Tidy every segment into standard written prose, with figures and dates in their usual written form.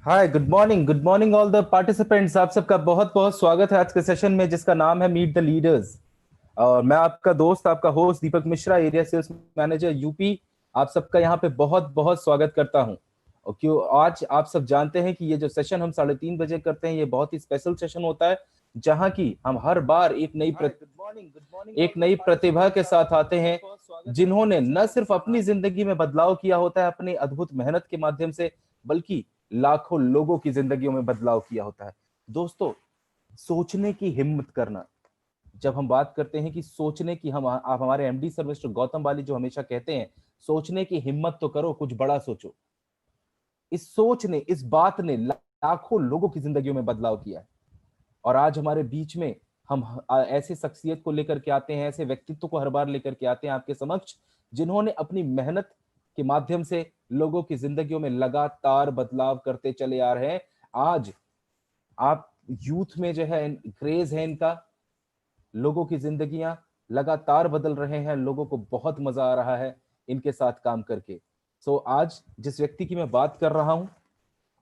Hi, good morning all the participants. आप सबका बहुत बहुत स्वागत है आज के सेशन में, जिसका नाम है मीट द लीडर्स। और मैं आपका दोस्त, आपका host Deepak Mishra, area sales manager UP, आप सबका यहाँ पे बहुत बहुत स्वागत करता हूँ। और क्यों, आज आप सब जानते हैं कि ये जो सेशन हम 3:30 बजे करते हैं, ये बहुत ही स्पेशल सेशन होता है, जहाँ की हम हर बार एक नई प्रतिभा के साथ आते हैं, जिन्होंने न सिर्फ अपनी जिंदगी में बदलाव किया होता है अपनी अद्भुत मेहनत के माध्यम से, बल्कि लाखों लोगों की जिंदगियों में बदलाव किया होता है। दोस्तों, सोचने की हिम्मत करना। जब हम बात करते हैं कि सोचने की, हम आप हमारे एमडी सर मिस्टर गौतम वाली जो हमेशा कहते हैं, सोचने की हिम्मत तो करो, कुछ बड़ा सोचो। इस सोच ने, इस बात ने लाखों लोगों की जिंदगियों में बदलाव किया है। और आज हमारे बीच में हम ऐसे शख्सियत को लेकर के आते हैं, ऐसे व्यक्तित्व को हर बार लेकर के आते हैं आपके समक्ष, जिन्होंने अपनी मेहनत के माध्यम से लोगों की जिंदगियों में लगातार बदलाव करते चले आ रहे हैं। आज आप यूथ में जो है क्रेज है इनका, लोगों की जिंदगियां लगातार बदल रहे हैं, लोगों को बहुत मजा आ रहा है इनके साथ काम करके। आज जिस व्यक्ति की मैं बात कर रहा हूं,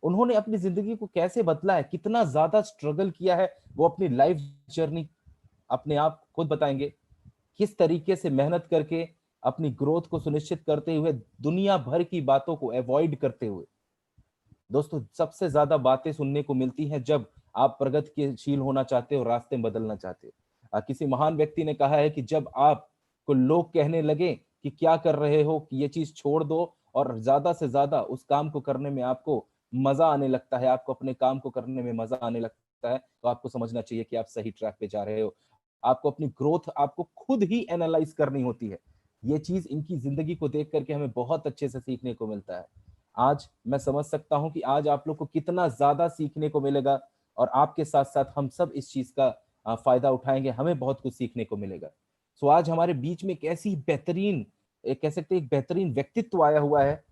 उन्होंने अपनी जिंदगी को कैसे बदला है, कितना ज्यादा स्ट्रगल किया है, वो अपनी लाइफ जर्नी अपने आप खुद बताएंगे। किस तरीके से मेहनत करके अपनी ग्रोथ को सुनिश्चित करते हुए, दुनिया भर की बातों को अवॉइड करते हुए। दोस्तों, सबसे ज्यादा बातें सुनने को मिलती हैं जब आप प्रगतिशील होना चाहते हो, रास्ते बदलना चाहते हो। किसी महान व्यक्ति ने कहा है कि जब आपको लोग कहने लगे कि क्या कर रहे हो, कि ये चीज छोड़ दो, और ज्यादा से ज्यादा उस काम को करने में आपको मजा आने लगता है, आपको अपने काम को करने में मजा आने लगता है, तो आपको समझना चाहिए कि आप सही ट्रैक पे जा रहे हो। आपको अपनी ग्रोथ आपको खुद ही एनालाइज करनी होती है। ये चीज इनकी जिंदगी को देख करके हमें बहुत अच्छे से सीखने को मिलता है। आज मैं समझ सकता हूं कि आज आप लोग को कितना ज्यादा सीखने को मिलेगा, और आपके साथ साथ हम सब इस चीज का फायदा उठाएंगे, हमें बहुत कुछ सीखने को मिलेगा। आज हमारे बीच में एक ऐसी बेहतरीन, एक कह सकते हैं एक बेहतरीन व्यक्तित्व आया हुआ है,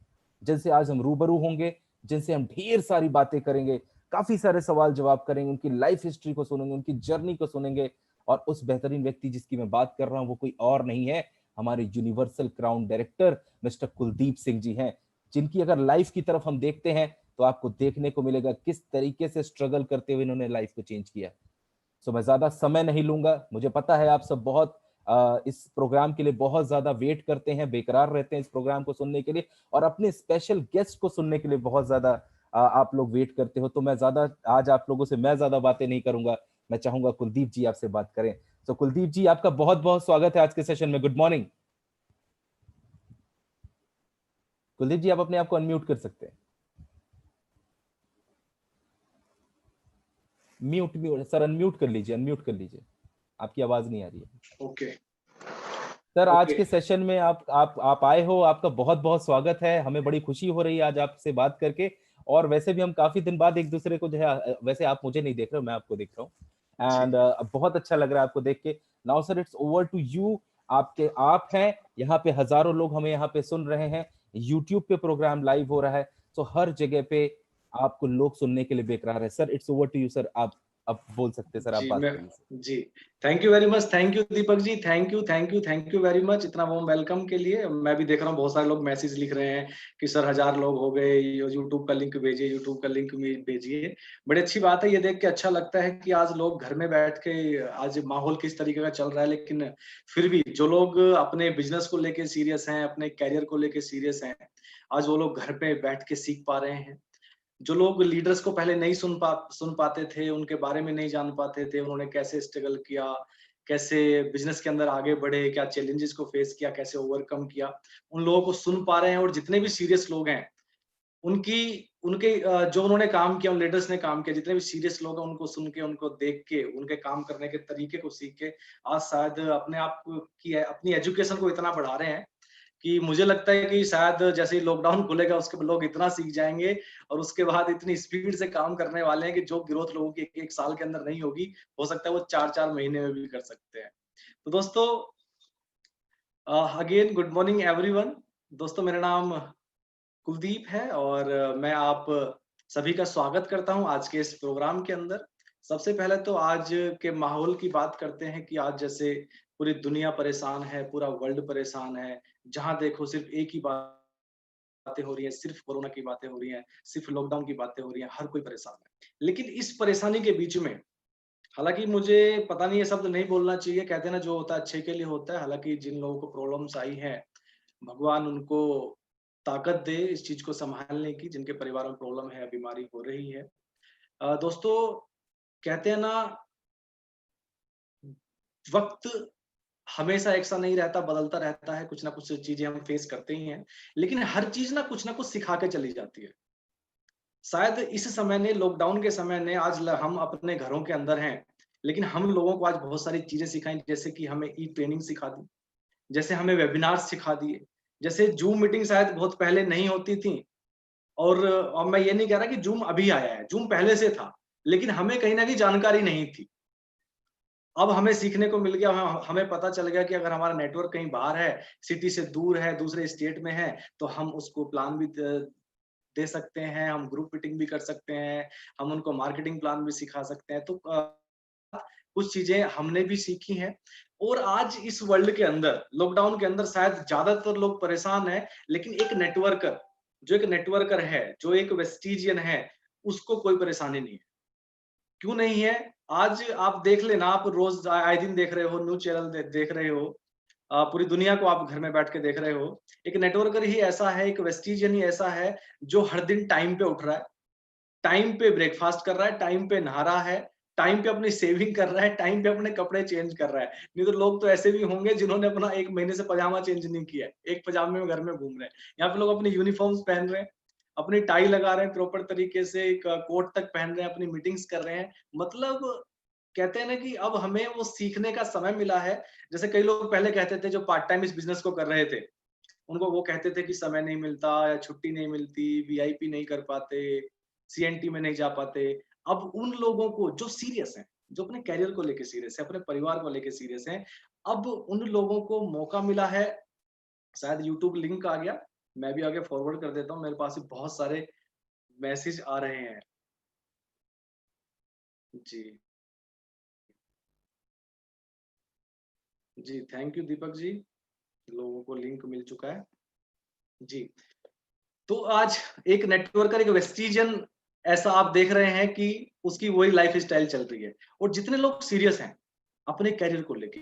जिनसे आज हम रूबरू होंगे, जिनसे हम ढेर सारी बातें करेंगे, काफी सारे सवाल जवाब करेंगे, उनकी लाइफ हिस्ट्री को सुनेंगे, उनकी जर्नी को सुनेंगे। और उस बेहतरीन व्यक्ति जिसकी मैं बात कर रहा हूं, वो कोई और नहीं है, हमारे universal crown director mister Kuldeep Singh ji हैं, जिनकी अगर लाइफ की तरफ हम देखते हैं, तो आपको देखने को मिलेगा किस तरीके से स्ट्रगल करते हुए इन्होंने लाइफ को चेंज किया। मैं ज्यादा समय नहीं लूंगा। मुझे पता है आप सब बहुत इस प्रोग्राम के लिए बहुत ज्यादा वेट करते हैं, बेकरार रहते हैं इस प्रोग्राम को सुनने के लिए, और अपने स्पेशल गेस्ट को सुनने के लिए बहुत ज्यादा आप लोग वेट करते हो। तो मैं ज्यादा आज आप लोगों से मैं ज्यादा बातें नहीं करूंगा, मैं चाहूंगा कुलदीप जी आपसे बात करें। कुलदीप जी, आपका बहुत बहुत स्वागत है आज के सेशन में। Good morning. कुलदीप जी, आप अपने आप को अनम्यूट कर सकते हैं। म्यूट म्यूट सर, अनम्यूट कर लीजिए, अनम्यूट कर लीजिए, आपकी आवाज नहीं आ रही है। ओके। सर, आज ओके। के सेशन में आप आए हो, आपका बहुत बहुत स्वागत है। हमें बड़ी खुशी हो रही है आज आपसे बात करके। और वैसे भी हम काफी दिन बाद एक दूसरे को जो है, वैसे आप मुझे नहीं देख रहे हो, मैं आपको देख रहा हूँ, जी। एंड बहुत अच्छा लग रहा है आपको देख के। Now sir, it's over to you. आप हैं यहाँ पे, हजारों लोग हमें यहाँ पे सुन रहे हैं, यूट्यूब पे प्रोग्राम लाइव हो रहा है, तो हर जगह पे आपको लोग सुनने के लिए बेकरार है। Sir, it's over to you sir, आप अब बोल सकते हैं सर, आप जी, बात मैं करिए सर। जी, thank you very much, thank you Deepak ji, thank you very much इतना वार्म वेलकम के लिए। मैं भी देख रहा हूँ बहुत सारे लोग मैसेज लिख रहे हैं कि सर 1000 लोग हो गए, यूट्यूब का लिंक भेजिए, यूट्यूब का लिंक भेजिए। बड़ी अच्छी बात है, ये देख के अच्छा लगता है कि आज लोग घर में बैठ के, आज माहौल किस तरीके का चल रहा है, लेकिन फिर भी जो लोग अपने बिजनेस को लेके सीरियस हैं, अपने करियर को लेके सीरियस हैं, आज वो लोग घर पे बैठ के सीख पा रहे हैं। जो लोग लीडर्स को पहले नहीं सुन पाते थे, उनके बारे में नहीं जान पाते थे, उन्होंने कैसे स्ट्रगल किया, कैसे बिज़नेस के अंदर आगे बढ़े, क्या चैलेंजेस को फेस किया, कैसे ओवरकम किया, उन लोगों को सुन पा रहे हैं। और जितने भी सीरियस लोग हैं, उनकी उनके जो उन्होंने काम किया, उन लीडर्स ने काम किया, जितने भी सीरियस लोग हैं, उनको सुन के, उनको देख के, उनके काम करने के तरीके को सीख के, आज शायद अपने आप की अपनी एजुकेशन को इतना बढ़ा रहे हैं कि मुझे लगता है कि शायद जैसे ही लॉकडाउन खुलेगा, उसके बाद लोग इतना सीख जाएँगे और उसके बाद इतनी स्पीड से काम करने वाले हैं कि जो ग्रोथ लोगों की 1 साल के अंदर नहीं होगी, हो सकता है वो 4-4 महीने में भी कर सकते हैं। तो दोस्तों, अगेन गुड मॉर्निंग एवरीवन। दोस्तों, मेरा नाम कुलदीप है और मैं आप सभी का स्वागत करता हूँ आज के इस प्रोग्राम के अंदर। सबसे पहले तो आज के माहौल की बात करते हैं कि आज जैसे पूरी दुनिया परेशान है, पूरा वर्ल्ड परेशान है, जहाँ देखो सिर्फ एक ही बात बातें हो रही हैं, सिर्फ कोरोना की बातें हो रही हैं, सिर्फ लॉकडाउन की बातें हो रही हैं, हर कोई परेशान है। लेकिन इस परेशानी के बीच में, हालाँकि मुझे पता नहीं ये शब्द नहीं बोलना चाहिए, कहते हैं ना जो होता है अच्छे के लिए होता है। हालाँकि जिन लोगों को प्रॉब्लम्स आई हैं, भगवान उनको ताकत दे इस चीज़ को सँभालने की, जिनके परिवार में प्रॉब्लम है, बीमारी हो रही है। दोस्तों, कहते हैं ना, वक़्त हमेशा एक सा नहीं रहता, बदलता रहता है, कुछ ना कुछ चीज़ें हम फेस करते ही हैं। लेकिन हर चीज़ ना कुछ सिखा के चली जाती है। शायद इस समय ने, लॉकडाउन के समय ने, आज हम अपने घरों के अंदर हैं, लेकिन हम लोगों को आज बहुत सारी चीज़ें सिखाई, जैसे कि हमें ई-ट्रेनिंग सिखा दी, जैसे हमें वेबिनार्स सिखा दिए, जैसे ज़ूम मीटिंग शायद बहुत पहले नहीं होती थी। और अब मैं ये नहीं कह रहा कि ज़ूम अभी आया है, ज़ूम पहले से था, लेकिन हमें कहीं न कहीं जानकारी नहीं थी। अब हमें सीखने को मिल गया, हमें पता चल गया कि अगर हमारा नेटवर्क कहीं बाहर है, सिटी से दूर है, दूसरे स्टेट में है, तो हम उसको प्लान भी दे सकते हैं, हम ग्रुप मीटिंग भी कर सकते हैं, हम उनको मार्केटिंग प्लान भी सिखा सकते हैं। तो कुछ चीज़ें हमने भी सीखी हैं। और आज इस वर्ल्ड के अंदर, लॉकडाउन के अंदर शायद ज़्यादातर लोग परेशान हैं, लेकिन एक नेटवर्कर है, जो एक वेस्टिजियन है, उसको कोई परेशानी नहीं है। क्यों नहीं है? आज आप देख लेना, आप रोज़ आए दिन देख रहे हो, न्यूज़ चैनल देख रहे हो, पूरी दुनिया को आप घर में बैठ के देख रहे हो। एक नेटवर्कर ही ऐसा है, एक वेस्टिजियन ही ऐसा है, जो हर दिन टाइम पे उठ रहा है, टाइम पे ब्रेकफ़ास्ट कर रहा है, टाइम पे नहा रहा है, टाइम पे अपनी सेविंग कर रहा है, टाइम पे अपने कपड़े चेंज कर रहा है। नहीं तो लोग तो ऐसे भी होंगे जिन्होंने अपना 1 महीने से पजामा चेंज नहीं किया है, एक पजामे में घर में घूम रहे हैं। यहाँ पे लोग अपनी यूनिफ़ॉर्म्स पहन रहे हैं, अपनी टाई लगा रहे हैं प्रॉपर तरीके से, एक कोट तक पहन रहे हैं, अपनी मीटिंग्स कर रहे हैं। मतलब कहते हैं ना कि अब हमें वो सीखने का समय मिला है। जैसे कई लोग पहले कहते थे, जो पार्ट टाइम इस बिज़नेस को कर रहे थे, उनको वो कहते थे कि समय नहीं मिलता या छुट्टी नहीं मिलती, वीआईपी नहीं कर पाते, सीएनटी में नहीं जा पाते। अब उन लोगों को जो सीरियस हैं, जो अपने करियर को लेके सीरियस है, अपने परिवार को लेके सीरियस हैं, अब उन लोगों को मौका मिला है। शायद यूट्यूब लिंक आ गया, मैं भी आगे फॉरवर्ड कर देता हूँ, मेरे पास भी बहुत सारे मैसेज आ रहे हैं। जी, जी, थैंक यू दीपक जी, लोगों को लिंक मिल चुका है। जी। तो आज एक नेटवर्कर, एक वेस्टिजियन ऐसा आप देख रहे हैं कि उसकी वही लाइफ़स्टाइल चल रही है। और जितने लोग सीरियस हैं, अपने करियर को लेके,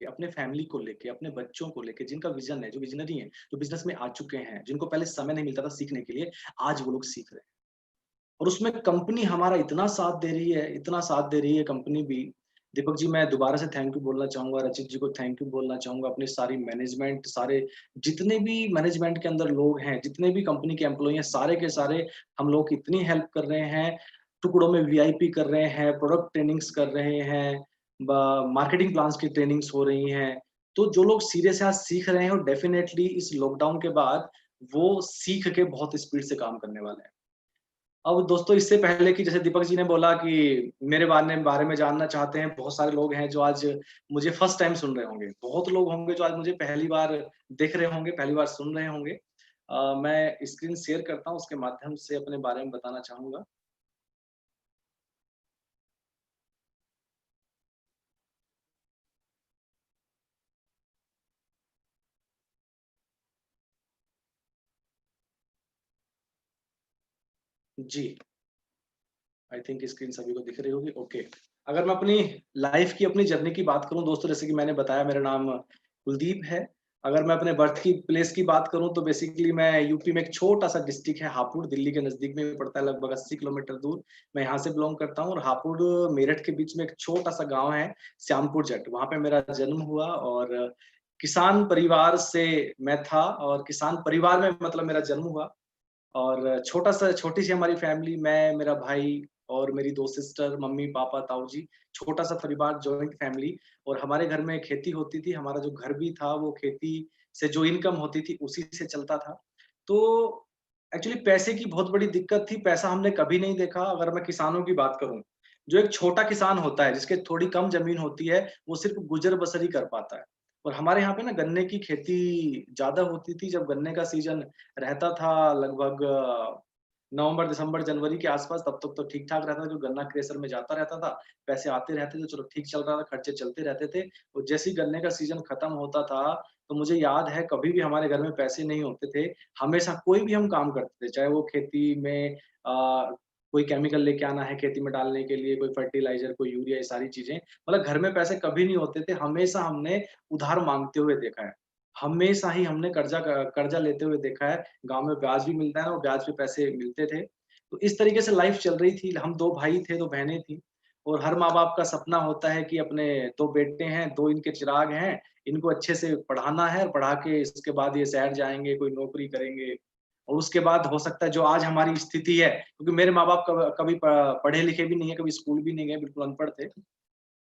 अपने फैमिली को लेके, अपने बच्चों को लेके, जिनका विज़न है, जो विज़नरी हैं, जो बिज़नेस में आ चुके हैं, जिनको पहले समय नहीं मिलता था सीखने के लिए, आज वो लोग सीख रहे हैं। और उसमें कंपनी हमारा इतना साथ दे रही है, इतना साथ दे रही है कंपनी भी। दीपक जी, मैं दोबारा से थैंक यू बोलना चाहूँगा, रचित जी को थैंक यू बोलना चाहूँगा, अपनी सारी मैनेजमेंट, सारे जितने भी मैनेजमेंट के अंदर लोग हैं, जितने भी कंपनी के एम्प्लॉयी हैं, सारे के सारे हम लोग की इतनी हेल्प कर रहे हैं, टुकड़ों में वीआईपी कर रहे हैं, प्रोडक्ट ट्रेनिंग्स कर रहे हैं, मार्केटिंग प्लान्स की ट्रेनिंग्स हो रही हैं। तो जो लोग सीरियस हैं, आज सीख रहे हैं, और डेफिनेटली इस लॉकडाउन के बाद वो सीख के बहुत स्पीड से काम करने वाले हैं। अब दोस्तों, इससे पहले कि जैसे दीपक जी ने बोला कि मेरे बारे में जानना चाहते हैं, बहुत सारे लोग हैं जो आज मुझे फर्स्ट टाइम सुन रहे होंगे। बहुत लोग होंगे जो आज मुझे पहली बार देख रहे होंगे, पहली बार सुन रहे होंगे। मैं स्क्रीन शेयर करता हूँ, उसके माध्यम से अपने बारे में बताना चाहूँगा। जी, आई थिंक स्क्रीन सभी को दिख रही होगी, ओके। अगर मैं अपनी लाइफ़ की, अपनी जर्नी की बात करूँ दोस्तों, जैसे कि मैंने बताया, मेरा नाम कुलदीप है। अगर मैं अपने बर्थ की प्लेस की बात करूँ, तो बेसिकली मैं यूपी में एक छोटा-सा डिस्ट्रिक्ट है हापुड़, दिल्ली के नज़दीक में पड़ता है, लगभग 80 किलोमीटर दूर। मैं यहाँ से बिलॉन्ग करता हूँ, और हापुड़ मेरठ के बीच में एक छोटा-सा गाँव है, श्यामपुर जट, वहाँ पे मेरा जन्म हुआ। और किसान परिवार से मैं था, और किसान परिवार में मतलब मेरा जन्म हुआ। और छोटी-सी हमारी फैमिली, मैं, मेरा भाई और मेरी 2 सिस्टर, मम्मी-पापा, ताऊ-जी, छोटा-सा परिवार, जॉइंट फैमिली। और हमारे घर में खेती होती थी, हमारा जो घर भी था वो खेती से जो इनकम होती थी उसी से चलता था। तो एक्चुअली पैसे की बहुत बड़ी दिक्कत थी, पैसा हमने कभी नहीं देखा। अगर मैं किसानों की बात करूँ, जो एक छोटा किसान होता है, जिसके थोड़ी कम ज़मीन होती है, वो सिर्फ़ गुज़र-बसर ही कर पाता है। और हमारे यहाँ पे ना गन्ने की खेती ज़्यादा होती थी, जब गन्ने का सीज़न रहता था, लगभग नवंबर, दिसंबर, जनवरी के आसपास, तब तक तो ठीक-ठाक रहता था, जो गन्ना क्रेशर में जाता रहता था, पैसे आते रहते थे, चलो ठीक चल रहा था, खर्चे चलते रहते थे। और जैसे ही गन्ने का सीज़न खत्म होता था, तो मुझे याद है कभी भी हमारे घर में पैसे नहीं होते थे, हमेशा कोई भी हम काम करते थे, चाहे वो खेती में कोई केमिकल लेके आना है खेती में डालने के लिए, कोई फर्टिलाइज़र, कोई यूरिया, ये सारी चीज़ें, मतलब घर में पैसे कभी नहीं होते थे, हमेशा हमने उधार माँगते हुए देखा है। हमेशा ही हमने कर्ज़ा लेते हुए देखा है, गाँव में ब्याज भी मिलता है ना, और ब्याज पे पैसे मिलते थे। तो इस तरीके से लाइफ़ चल रही थी, हम 2 भाई थे, 2 बहनें थीं, और हर माँ-बाप का सपना होता है कि अपने 2 बेटे हैं, 2 इनके चिराग हैं, इनको अच्छे से पढ़ाना है, और पढ़ा के इसके बाद ये शहर जाएँगे, कोई नौकरी करेंगे, और उसके बाद हो सकता है जो आज हमारी स्थिति है, क्योंकि मेरे माँ-बाप कभी पढ़े-लिखे भी नहीं है, कभी स्कूल भी नहीं गए, बिल्कुल अनपढ़ थे।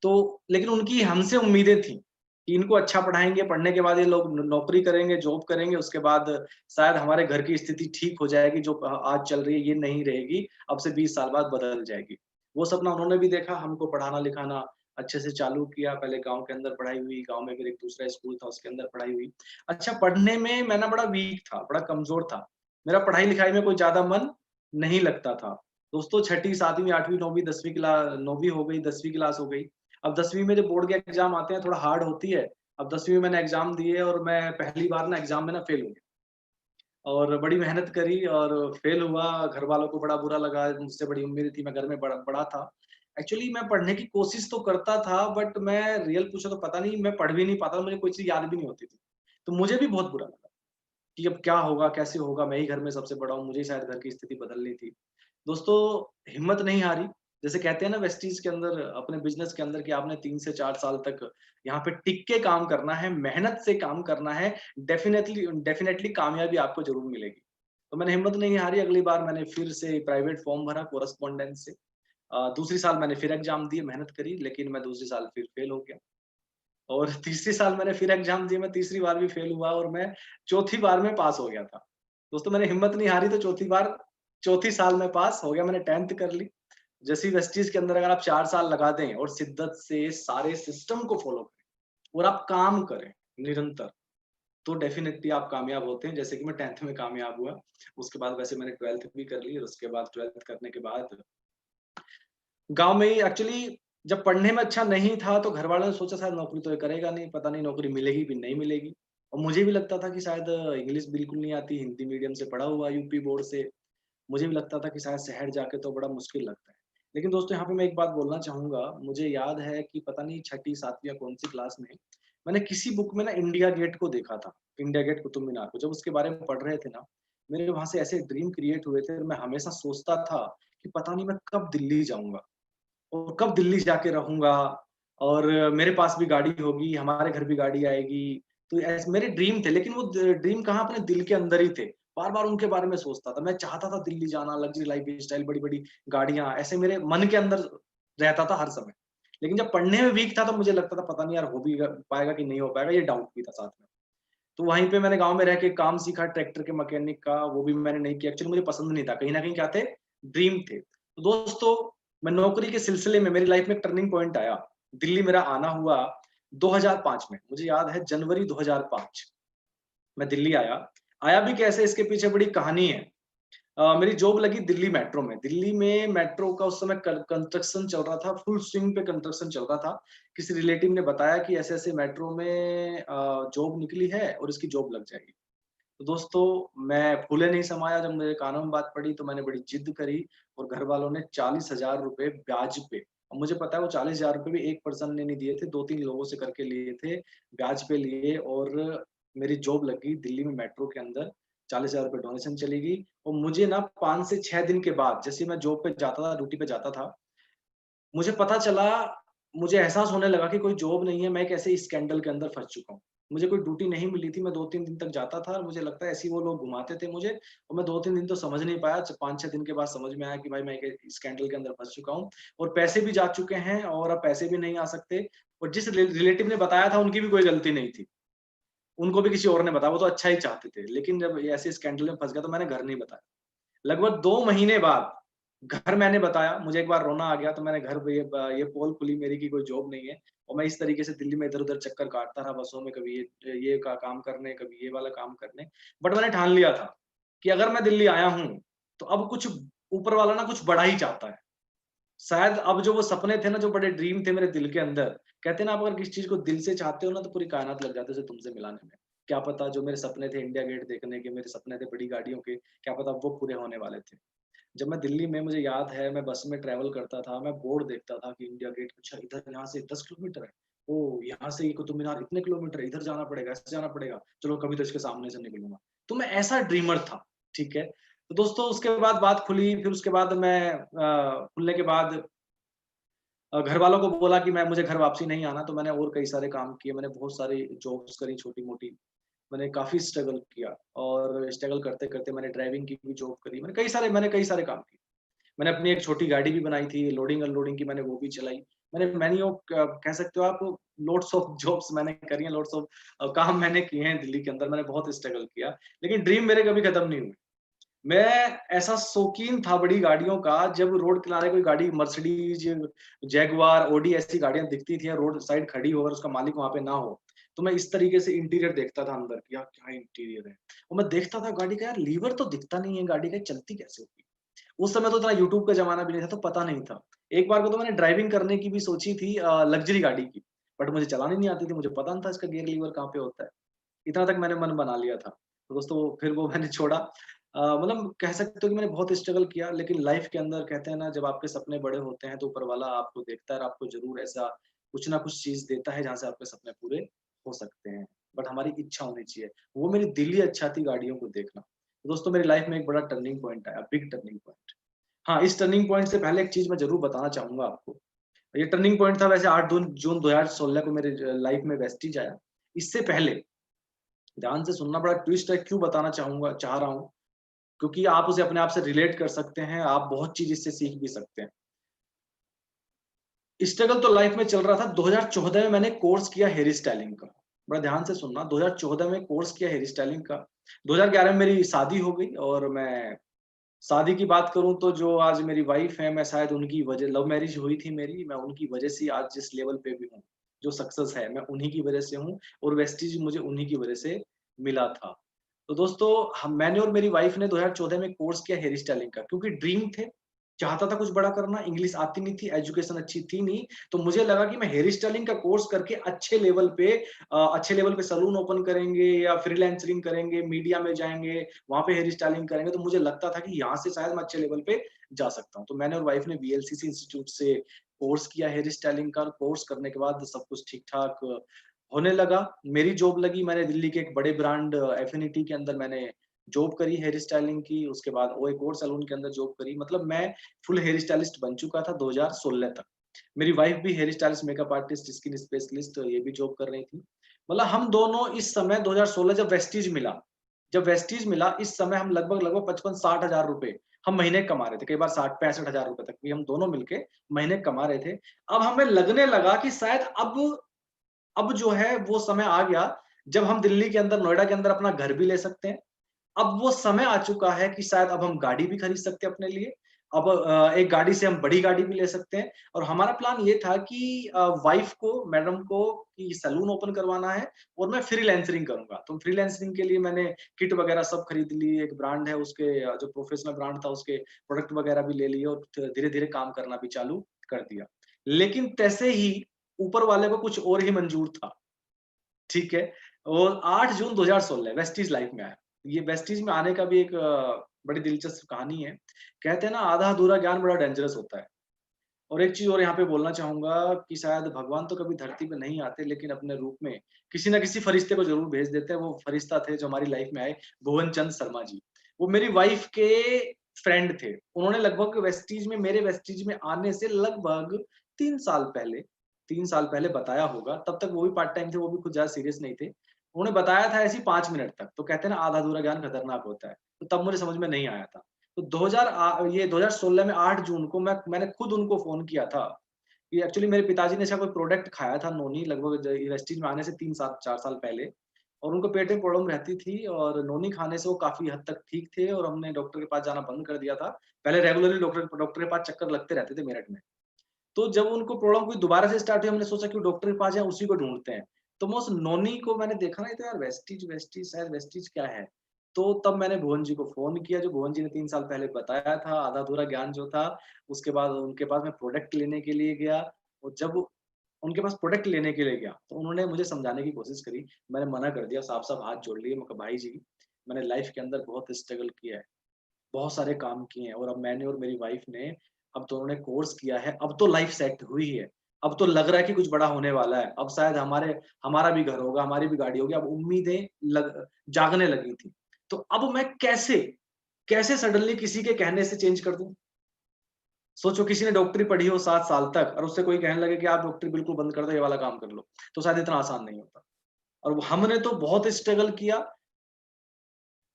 तो लेकिन उनकी हमसे उम्मीदें थी कि इनको अच्छा पढ़ाएँगे, पढ़ने के बाद ये लोग न नौकरी करेंगे, जॉब करेंगे, उसके बाद शायद हमारे घर की स्थिति ठीक हो जाएगी, जो आज चल रही है ये नहीं रहेगी, अब से 20 साल बाद बदल जाएगी। वो सपना उन्होंने भी देखा, हमको पढ़ाना-लिखाना अच्छे से चालू किया, पहले गाँव के अंदर पढ़ाई हुई, गाँव में फिर एक दूसरा स्कूल था, उसके अंदर पढ़ाई हुई। अच्छा, पढ़ने में मैं ना बड़ा वीक था, बड़ा कमज़ोर था। मेरा पढ़ाई-लिखाई में कोई ज़्यादा मन नहीं लगता था। दोस्तों, छठी, 7वीं, 8वीं, 9वीं, 10वीं 9वीं हो गई, 10वीं क्लास हो गई। अब 10वीं में जो बोर्ड के एग्ज़ाम आते हैं, थोड़ा हार्ड होती है। अब 10वीं में मैंने एग्ज़ाम दिए, और मैं पहली बार ना एग्ज़ाम में ना फ़ेल हो गया, और बड़ी मेहनत करी और फ़ेल हुआ। घरवालों को बड़ा बुरा लगा, मुझसे बड़ी उम्मीद थी, मैं घर में बड़ा बड़ा था। एक्चुअली मैं पढ़ने की कोशिश तो करता था, बट मैं रियल पूछो तो पता नहीं, मैं पढ़ भी नहीं पाता था, मुझे कोई चीज़ याद भी नहीं होती थी। तो मुझे भी बहुत बुरा लगा कि अब क्या होगा, कैसे होगा? मैं ही घर में सबसे बड़ा हूँ, मुझे ही शायद घर की स्थिति बदलनी थी। दोस्तों, हिम्मत नहीं हारी। जैसे कहते हैं ना वेस्टीज के अंदर, अपने बिज़नेस के अंदर, कि आपने 3 से 4 साल तक यहाँ पे टिक के काम करना है, मेहनत से काम करना है, डेफ़िनेटली डेफ़िनेटली कामयाबी आपको ज़रूर मिलेगी। तो मैंने हिम्मत नहीं हारी, अगली बार मैंने फिर से प्राइवेट फ़ॉर्म भरा कोरेस्पोंडेंस से। दूसरी साल मैंने फिर एग्ज़ाम दिए, मेहनत करी, लेकिन मैं दूसरी साल फिर फेल हो गया। और तीसरी साल मैंने फिर एग्ज़ाम दिए, मैं तीसरी बार भी फेल हुआ, और मैं चौथी बार में पास हो गया था। दोस्तों, मैंने हिम्मत नहीं हारी, तो चौथी साल में पास हो गया, मैंने 10th कर ली। जैसे ही वेस्टीज़ के अंदर अगर आप 4 साल लगा दें और शिद्दत से सारे सिस्टम को फ़ॉलो करें और आप काम करें निरंतर, तो डेफ़िनिटली आप कामयाब होते हैं। जैसे कि मैं 10th में कामयाब हुआ। उसके बाद वैसे मैंने 12th भी कर ली, और उसके बाद 12th करने के बाद गाँव में ही एक्चुअली जब पढ़ने में अच्छा नहीं था, तो घरवालों ने सोचा शायद नौकरी तो ये करेगा नहीं, पता नहीं नौकरी मिलेगी भी नहीं मिलेगी। और मुझे भी लगता था कि शायद इंग्लिश बिल्कुल नहीं आती, हिंदी मीडियम से पढ़ा हुआ यूपी बोर्ड से, मुझे भी लगता था कि शायद शहर जाके तो बड़ा मुश्किल लगता है। लेकिन दोस्तों, यहाँ पे मैं एक बात बोलना चाहूँगा, मुझे याद है कि पता नहीं छठी, 7वीं या कौन-सी क्लास में, मैंने किसी बुक में ना इंडिया गेट को देखा था, इंडिया गेट कुतुब मीनार को। जब उसके बारे में पढ़ रहे थे ना, मेरे वहाँ से ऐसे ड्रीम क्रिएट हुए थे, और मैं हमेशा सोचता था कि पता नहीं मैं कब दिल्ली जाऊँगा। और कब दिल्ली जाके रहूँगा, और मेरे पास भी गाड़ी होगी, हमारे घर भी गाड़ी आएगी। तो ऐसे मेरे ड्रीम थे, लेकिन वो ड्रीम कहाँ, अपने दिल के अंदर ही थे। बार-बार उनके बारे में सोचता था। मैं चाहता था दिल्ली जाना, लग्ज़री लाइफ़स्टाइल, बड़ी-बड़ी गाड़ियाँ, ऐसे मेरे मन के अंदर रहता था हर समय। लेकिन जब पढ़ने में वीक था, तो मुझे लगता था पता नहीं यार, हो भी पाएगा कि नहीं हो पाएगा, ये डाउट भी था साथ में। तो वहीं पे मैंने गाँव में रह के काम सीखा ट्रैक्टर के मैकेनिक का, वो भी मैंने नहीं किया। एक्चुअली मुझे पसंद नहीं था। कहीं न कहीं क्या थे, ड्रीम थे। तो दोस्तों, मैं नौकरी के सिलसिले में मेरी लाइफ में एक टर्निंग पॉइंट आया। दिल्ली मेरा आना हुआ 2005 में। मुझे याद है जनवरी 2005 मैं दिल्ली आया। आया भी कैसे, इसके पीछे बड़ी कहानी है। मेरी जॉब लगी दिल्ली मेट्रो में। दिल्ली में मेट्रो का उस समय कंस्ट्रक्शन चल रहा था, फुल स्विंग पे कंस्ट्रक्शन चल रहा था। किसी रिलेटिव ने बताया कि ऐसे-ऐसे मेट्रो में जॉब निकली है और इसकी जॉब लग जाएगी। तो दोस्तों, मैं फूले नहीं समाया, जब मेरे कानों में बात पड़ी, तो मैंने बड़ी जिद करी, और घरवालों ने 40,000 रुपए ब्याज पे, और मुझे पता है वो 40,000 रुपए भी एक पर्सन ने नहीं दिए थे, 2-3 लोगों से करके लिए थे, ब्याज पे लिए, और मेरी जॉब लग गई दिल्ली में मेट्रो के अंदर। 40,000 रुपए डोनेशन चली गई, और मुझे ना 5 से 6 दिन के बाद, जैसे ही मैं जॉब पे जाता था, ड्यूटी पे जाता था, मुझे पता चला, मुझे एहसास होने लगा कि कोई जॉब नहीं है, मैं एक ऐसे स्कैंडल के अंदर फँस चुका हूँ। मुझे कोई ड्यूटी नहीं मिली थी, मैं 2-3 दिन तक जाता था, और मुझे लगता है ऐसे ही वो लोग घुमाते थे मुझे, और मैं 2-3 दिन तो समझ नहीं पाया, 5-6 दिन के बाद समझ में आया कि भाई मैं एक स्कैंडल के अंदर फँस चुका हूँ, और पैसे भी जा चुके हैं, और अब पैसे भी नहीं आ सकते, और जिस रिलेटिव ने बताया था उनकी भी कोई गलती नहीं थी। उनको भी किसी और ने बताया, वो तो अच्छा ही चाहते थे। लेकिन जब ये ऐसे स्कैंडल में फँस गया, तो मैंने घर नहीं बताया। लगभग 2 महीने बाद घर मैंने बताया, मुझे एक बार रोना आ गया, तो मैंने घर पे ये पोल खुली मेरी कि कोई जॉब नहीं है, और मैं इस तरीके से दिल्ली में इधर-उधर चक्कर काटता रहा बसों में, कभी ये का काम करने, कभी ये वाला काम करने। बट मैंने ठान लिया था कि अगर मैं दिल्ली आया हूँ, तो तो अब कुछ ऊपर वाला ना कुछ बड़ा ही चाहता है। शायद अब जो वो सपने थे ना, जो बड़े ड्रीम थे मेरे दिल के अंदर, कहते हैं ना, आप अगर किसी चीज़ को दिल से चाहते हो ना, तो पूरी कायनात लग जाती है उसे तुमसे मिलाने में। क्या पता जो मेरे सपने थे इंडिया गेट देखने के, मेरे सपने थे बड़ी गाड़ियों के, क्या पता वो पूरे होने वाले थे। जब मैं दिल्ली में, मुझे याद है, मैं बस में ट्रैवल करता था, मैं बोर्ड देखता था कि इंडिया गेट, अच्छा इधर यहाँ से 10 किलोमीटर है। ओह! यहाँ से ये कुतुब मीनार इतने किलोमीटर है, इधर जाना पड़ेगा, ऐसे जाना पड़ेगा। चलो कभी तो इसके सामने से निकलूँगा। तो मैं ऐसा ड्रीमर था, ठीक है? तो दोस्तों उसके बाद बात खुली, फिर उसके बाद मैं खुलने के बाद घरवालों को बोला कि मैं मुझे घर वापसी नहीं आना, तो मैंने और कई सारे काम किए, मैंने बहुत सारी जॉब्स करी छोटी-मोटी। मैंने काफ़ी स्ट्रगल किया और स्ट्रगल करते-करते मैंने ड्राइविंग की भी जॉब करी। मैंने कई सारे काम किए। मैंने अपनी एक छोटी गाड़ी भी बनाई थी, लोडिंग अनलोडिंग की मैंने वो भी चलाई। मैंने मैनी ऑफ क कह सकते हो आप, लोड्स ऑफ जॉब्स मैंने करी हैं, लोड्स ऑफ काम मैंने किए हैं दिल्ली के अंदर, मैंने बहुत स्ट्रगल किया। लेकिन ड्रीम मेरे कभी खत्म नहीं हुए। मैं ऐसा शौकीन था बड़ी गाड़ियों का, जब रोड किनारे कोई गाड़ी मर्सिडीज, जैगुआर, ऑडी ऐसी गाड़ियां दिखती थी रोड साइड खड़ी हो और उसका मालिक वहां पे ना हो, तो मैं इस तरीके से इंटीरियर देखता था अंदर कि यार क्या इंटीरियर है। और मैं देखता था गाड़ी का, यार लीवर तो दिखता नहीं है गाड़ी का, चलती कैसे होगी। उस समय तो इतना यूट्यूब का जमाना भी नहीं था, तो पता नहीं था। एक बार को तो मैंने ड्राइविंग करने की भी सोची थी लग्जरी गाड़ी की, बट मुझे चलानी नहीं आती थी, मुझे पता नहीं था इसका गियर लीवर कहाँ पे होता है। इतना तक मैंने मन बना लिया था। तो दोस्तों फिर वो मैंने छोड़ा। मतलब कह सकते हो कि मैंने बहुत स्ट्रगल किया, लेकिन लाइफ के अंदर कहते हैं ना, जब आपके सपने बड़े होते हैं तो ऊपर वाला आपको देखता है और आपको ज़रूर ऐसा कुछ ना कुछ चीज़ देता है जहाँ से आपके सपने पूरे हो सकते हैं। बट हमारी इच्छा होनी चाहिए। वो मेरी दिल ही अच्छा थी गाड़ियों को देखना। तो दोस्तों मेरी लाइफ में एक बड़ा टर्निंग पॉइंट आया, बिग टर्निंग पॉइंट। हाँ, इस टर्निंग पॉइंट से पहले एक चीज़ मैं ज़रूर बताना चाहूँगा आपको। ये टर्निंग पॉइंट था वैसे 8 दून जून 2016 को मेरे लाइफ में वेस्टीज आया। इससे पहले ध्यान से सुनना, बड़ा ट्विस्ट है, क्यों बताना चाह रहा हूँ, क्योंकि आप उसे अपने आप से रिलेट कर सकते हैं, आप बहुत चीज़ इससे सीख भी सकते हैं। स्ट्रगल तो लाइफ में चल रहा था। 2014 में मैंने कोर्स किया हेयर स्टाइलिंग का। बड़ा ध्यान से सुनना, 2014 में कोर्स किया हेयर स्टाइलिंग का। 2011 में मेरी शादी हो गई और मैं शादी की बात करूँ तो जो आज मेरी वाइफ है, मैं शायद उनकी वजह, लव मैरिज हुई थी मेरी, मैं उनकी वजह से आज जिस लेवल पे भी हूँ, जो सक्सेस है, मैं उन्हीं की वजह से हूँ और वेस्टीज मुझे उन्हीं की वजह से मिला था। तो दोस्तों हम मैंने और मेरी वाइफ ने 2014 में कोर्स किया हेयर स्टाइलिंग का, क्योंकि ड्रीम थे, चाहता था कुछ बड़ा करना, इंग्लिश आती नहीं थी, एजुकेशन अच्छी थी नहीं, तो मुझे लगा कि मैं हेयर स्टाइलिंग का कोर्स करके अच्छे लेवल पे सैलून ओपन करेंगे या फ्रीलांसरिंग करेंगे, मीडिया में जाएँगे, वहाँ पे हेयर स्टाइलिंग करेंगे, तो मुझे लगता था कि यहाँ से शायद मैं अच्छे लेवल पे जा सकता हूँ। तो मैंने और वाइफ ने वीएलसीसी इंस्टीट्यूट से कोर्स किया हेयर स्टाइलिंग का। कोर्स करने के बाद सब कुछ ठीक-ठाक होने लगा। मेरी जॉब लगी, मैंने दिल्ली के एक बड़े ब्रांड एफिनिटी के अंदर मैंने जॉब करी हेयर स्टाइलिंग की। उसके बाद वो एक और सैलून के अंदर जॉब करी। मतलब मैं फुल हेयर स्टाइलिस्ट बन चुका था 2016 तक। मेरी वाइफ भी hair stylist, makeup artist, skin specialist, ये भी जॉब कर रही थी। मतलब हम दोनों इस समय 2016 जब वेस्टीज मिला, इस समय हम लगभग 55-60 हज़ार रुपए हम महीने कमा रहे थे। कई बार 60-65 हज़ार रुपए तक भी हम दोनों मिलके महीने कमा रहे थे। अब हमें लगने लगा कि शायद अब जो है वो समय आ गया, जब हम दिल्ली के अंदर, नोएडा के अंदर अपना घर भी ले सकते हैं। अब वो समय आ चुका है कि शायद अब हम गाड़ी भी खरीद सकते हैं अपने लिए। अब एक गाड़ी से हम बड़ी गाड़ी भी ले सकते हैं। और हमारा प्लान ये था कि वाइफ को, मैडम को, कि सैलून ओपन करवाना है और मैं फ्रीलांसरिंग करूँगा। तो फ्रीलांसरिंग के लिए मैंने किट वगैरह सब खरीद ली। एक ब्रांड है उसके, जो प्रोफेशनल ब्रांड था उसके प्रोडक्ट वगैरह भी ले लिए और धीरे-धीरे काम करना भी चालू कर दिया। लेकिन तैसे ही ऊपर वाले को कुछ और ही मंजूर था। ठीक है? और 8 जून 2016 वेस्टीज लाइफ में आया। ये वेस्टीज में आने का भी एक बड़ी दिलचस्प कहानी है। कहते हैं ना, आधा-अधूरा ज्ञान बड़ा डेंजरस होता है। और एक चीज़ और यहाँ पे बोलना चाहूँगा कि शायद भगवान तो कभी धरती पे नहीं आते, लेकिन अपने रूप में किसी न किसी फरिश्ते को ज़रूर भेज देते हैं। वो फरिश्ता थे जो हमारी लाइफ में आए, भुवन चंद शर्मा जी। वो मेरी वाइफ के फ्रेंड थे। उन्होंने लगभग मेरे वेस्टीज में आने से लगभग 3 साल पहले 3 साल पहले बताया होगा। तब तक वो भी पार्ट टाइम थे, वो भी कुछ ज़्यादा सीरियस नहीं थे। उन्होंने बताया था ऐसे ही 5 मिनट तक। तो कहते हैं ना, आधा-अधूरा ज्ञान खतरनाक होता है। तो तब मुझे समझ में नहीं आया था। तो 2016 में 8 जून को मैंने खुद उनको फ़ोन किया था कि एक्चुअली मेरे पिताजी ने ऐसा कोई प्रोडक्ट खाया था नोनी, लगभग वेस्टीज में आने से 3 साल 4 साल पहले, और उनको पेट में प्रॉब्लम रहती थी और नोनी खाने से वो काफ़ी हद तक ठीक थे और हमने डॉक्टर के पास जाना बंद कर दिया था। पहले रेगुलरली डॉक्टर डॉक्टर के पास चक्कर लगते रहते थे मेरठ में। तो जब उनको प्रॉब्लम कोई दोबारा से स्टार्ट हुई, हमने सोचा कि डॉक्टर के पास जाएँ, उसी को ढूँढते हैं। तो मैं उस नोनी को मैंने देखा ना, ये तो यार वेस्टीज वेस्टीज शायद वेस्टीज क्या है? तो तब मैंने भुवन जी को फ़ोन किया, जो भुवन जी ने 3 साल पहले बताया था, आधा-अधूरा ज्ञान जो था। उसके बाद उनके पास मैं प्रोडक्ट लेने के लिए गया, और जब उनके पास प्रोडक्ट लेने के लिए गया, तो उन्होंने मुझे समझाने की कोशिश करी। मैंने मना कर दिया, साफ-साफ हाथ जोड़ लिए। मैं कहा, भाई जी, मैंने लाइफ़ के अंदर बहुत स्ट्रगल किया है, बहुत सारे काम किए हैं, और अब मैंने और मेरी वाइफ़ ने, अब दोनों ने कोर्स किया है, अब तो लाइफ़ सेट हुई है। अब तो लग रहा है कि कुछ बड़ा होने वाला है। अब शायद हमारा भी घर होगा, हमारी भी गाड़ी होगी। अब उम्मीदें जागने लगी थी। तो अब मैं कैसे सडनली किसी के कहने से चेंज कर दूँ? सोचो, किसी ने डॉक्टरी पढ़ी हो 7 साल तक, और उससे कोई कहने लगे कि आप डॉक्टरी बिल्कुल बंद कर दो, ये वाला काम कर लो, तो शायद इतना आसान नहीं होता। और हमने तो बहुत स्ट्रगल किया।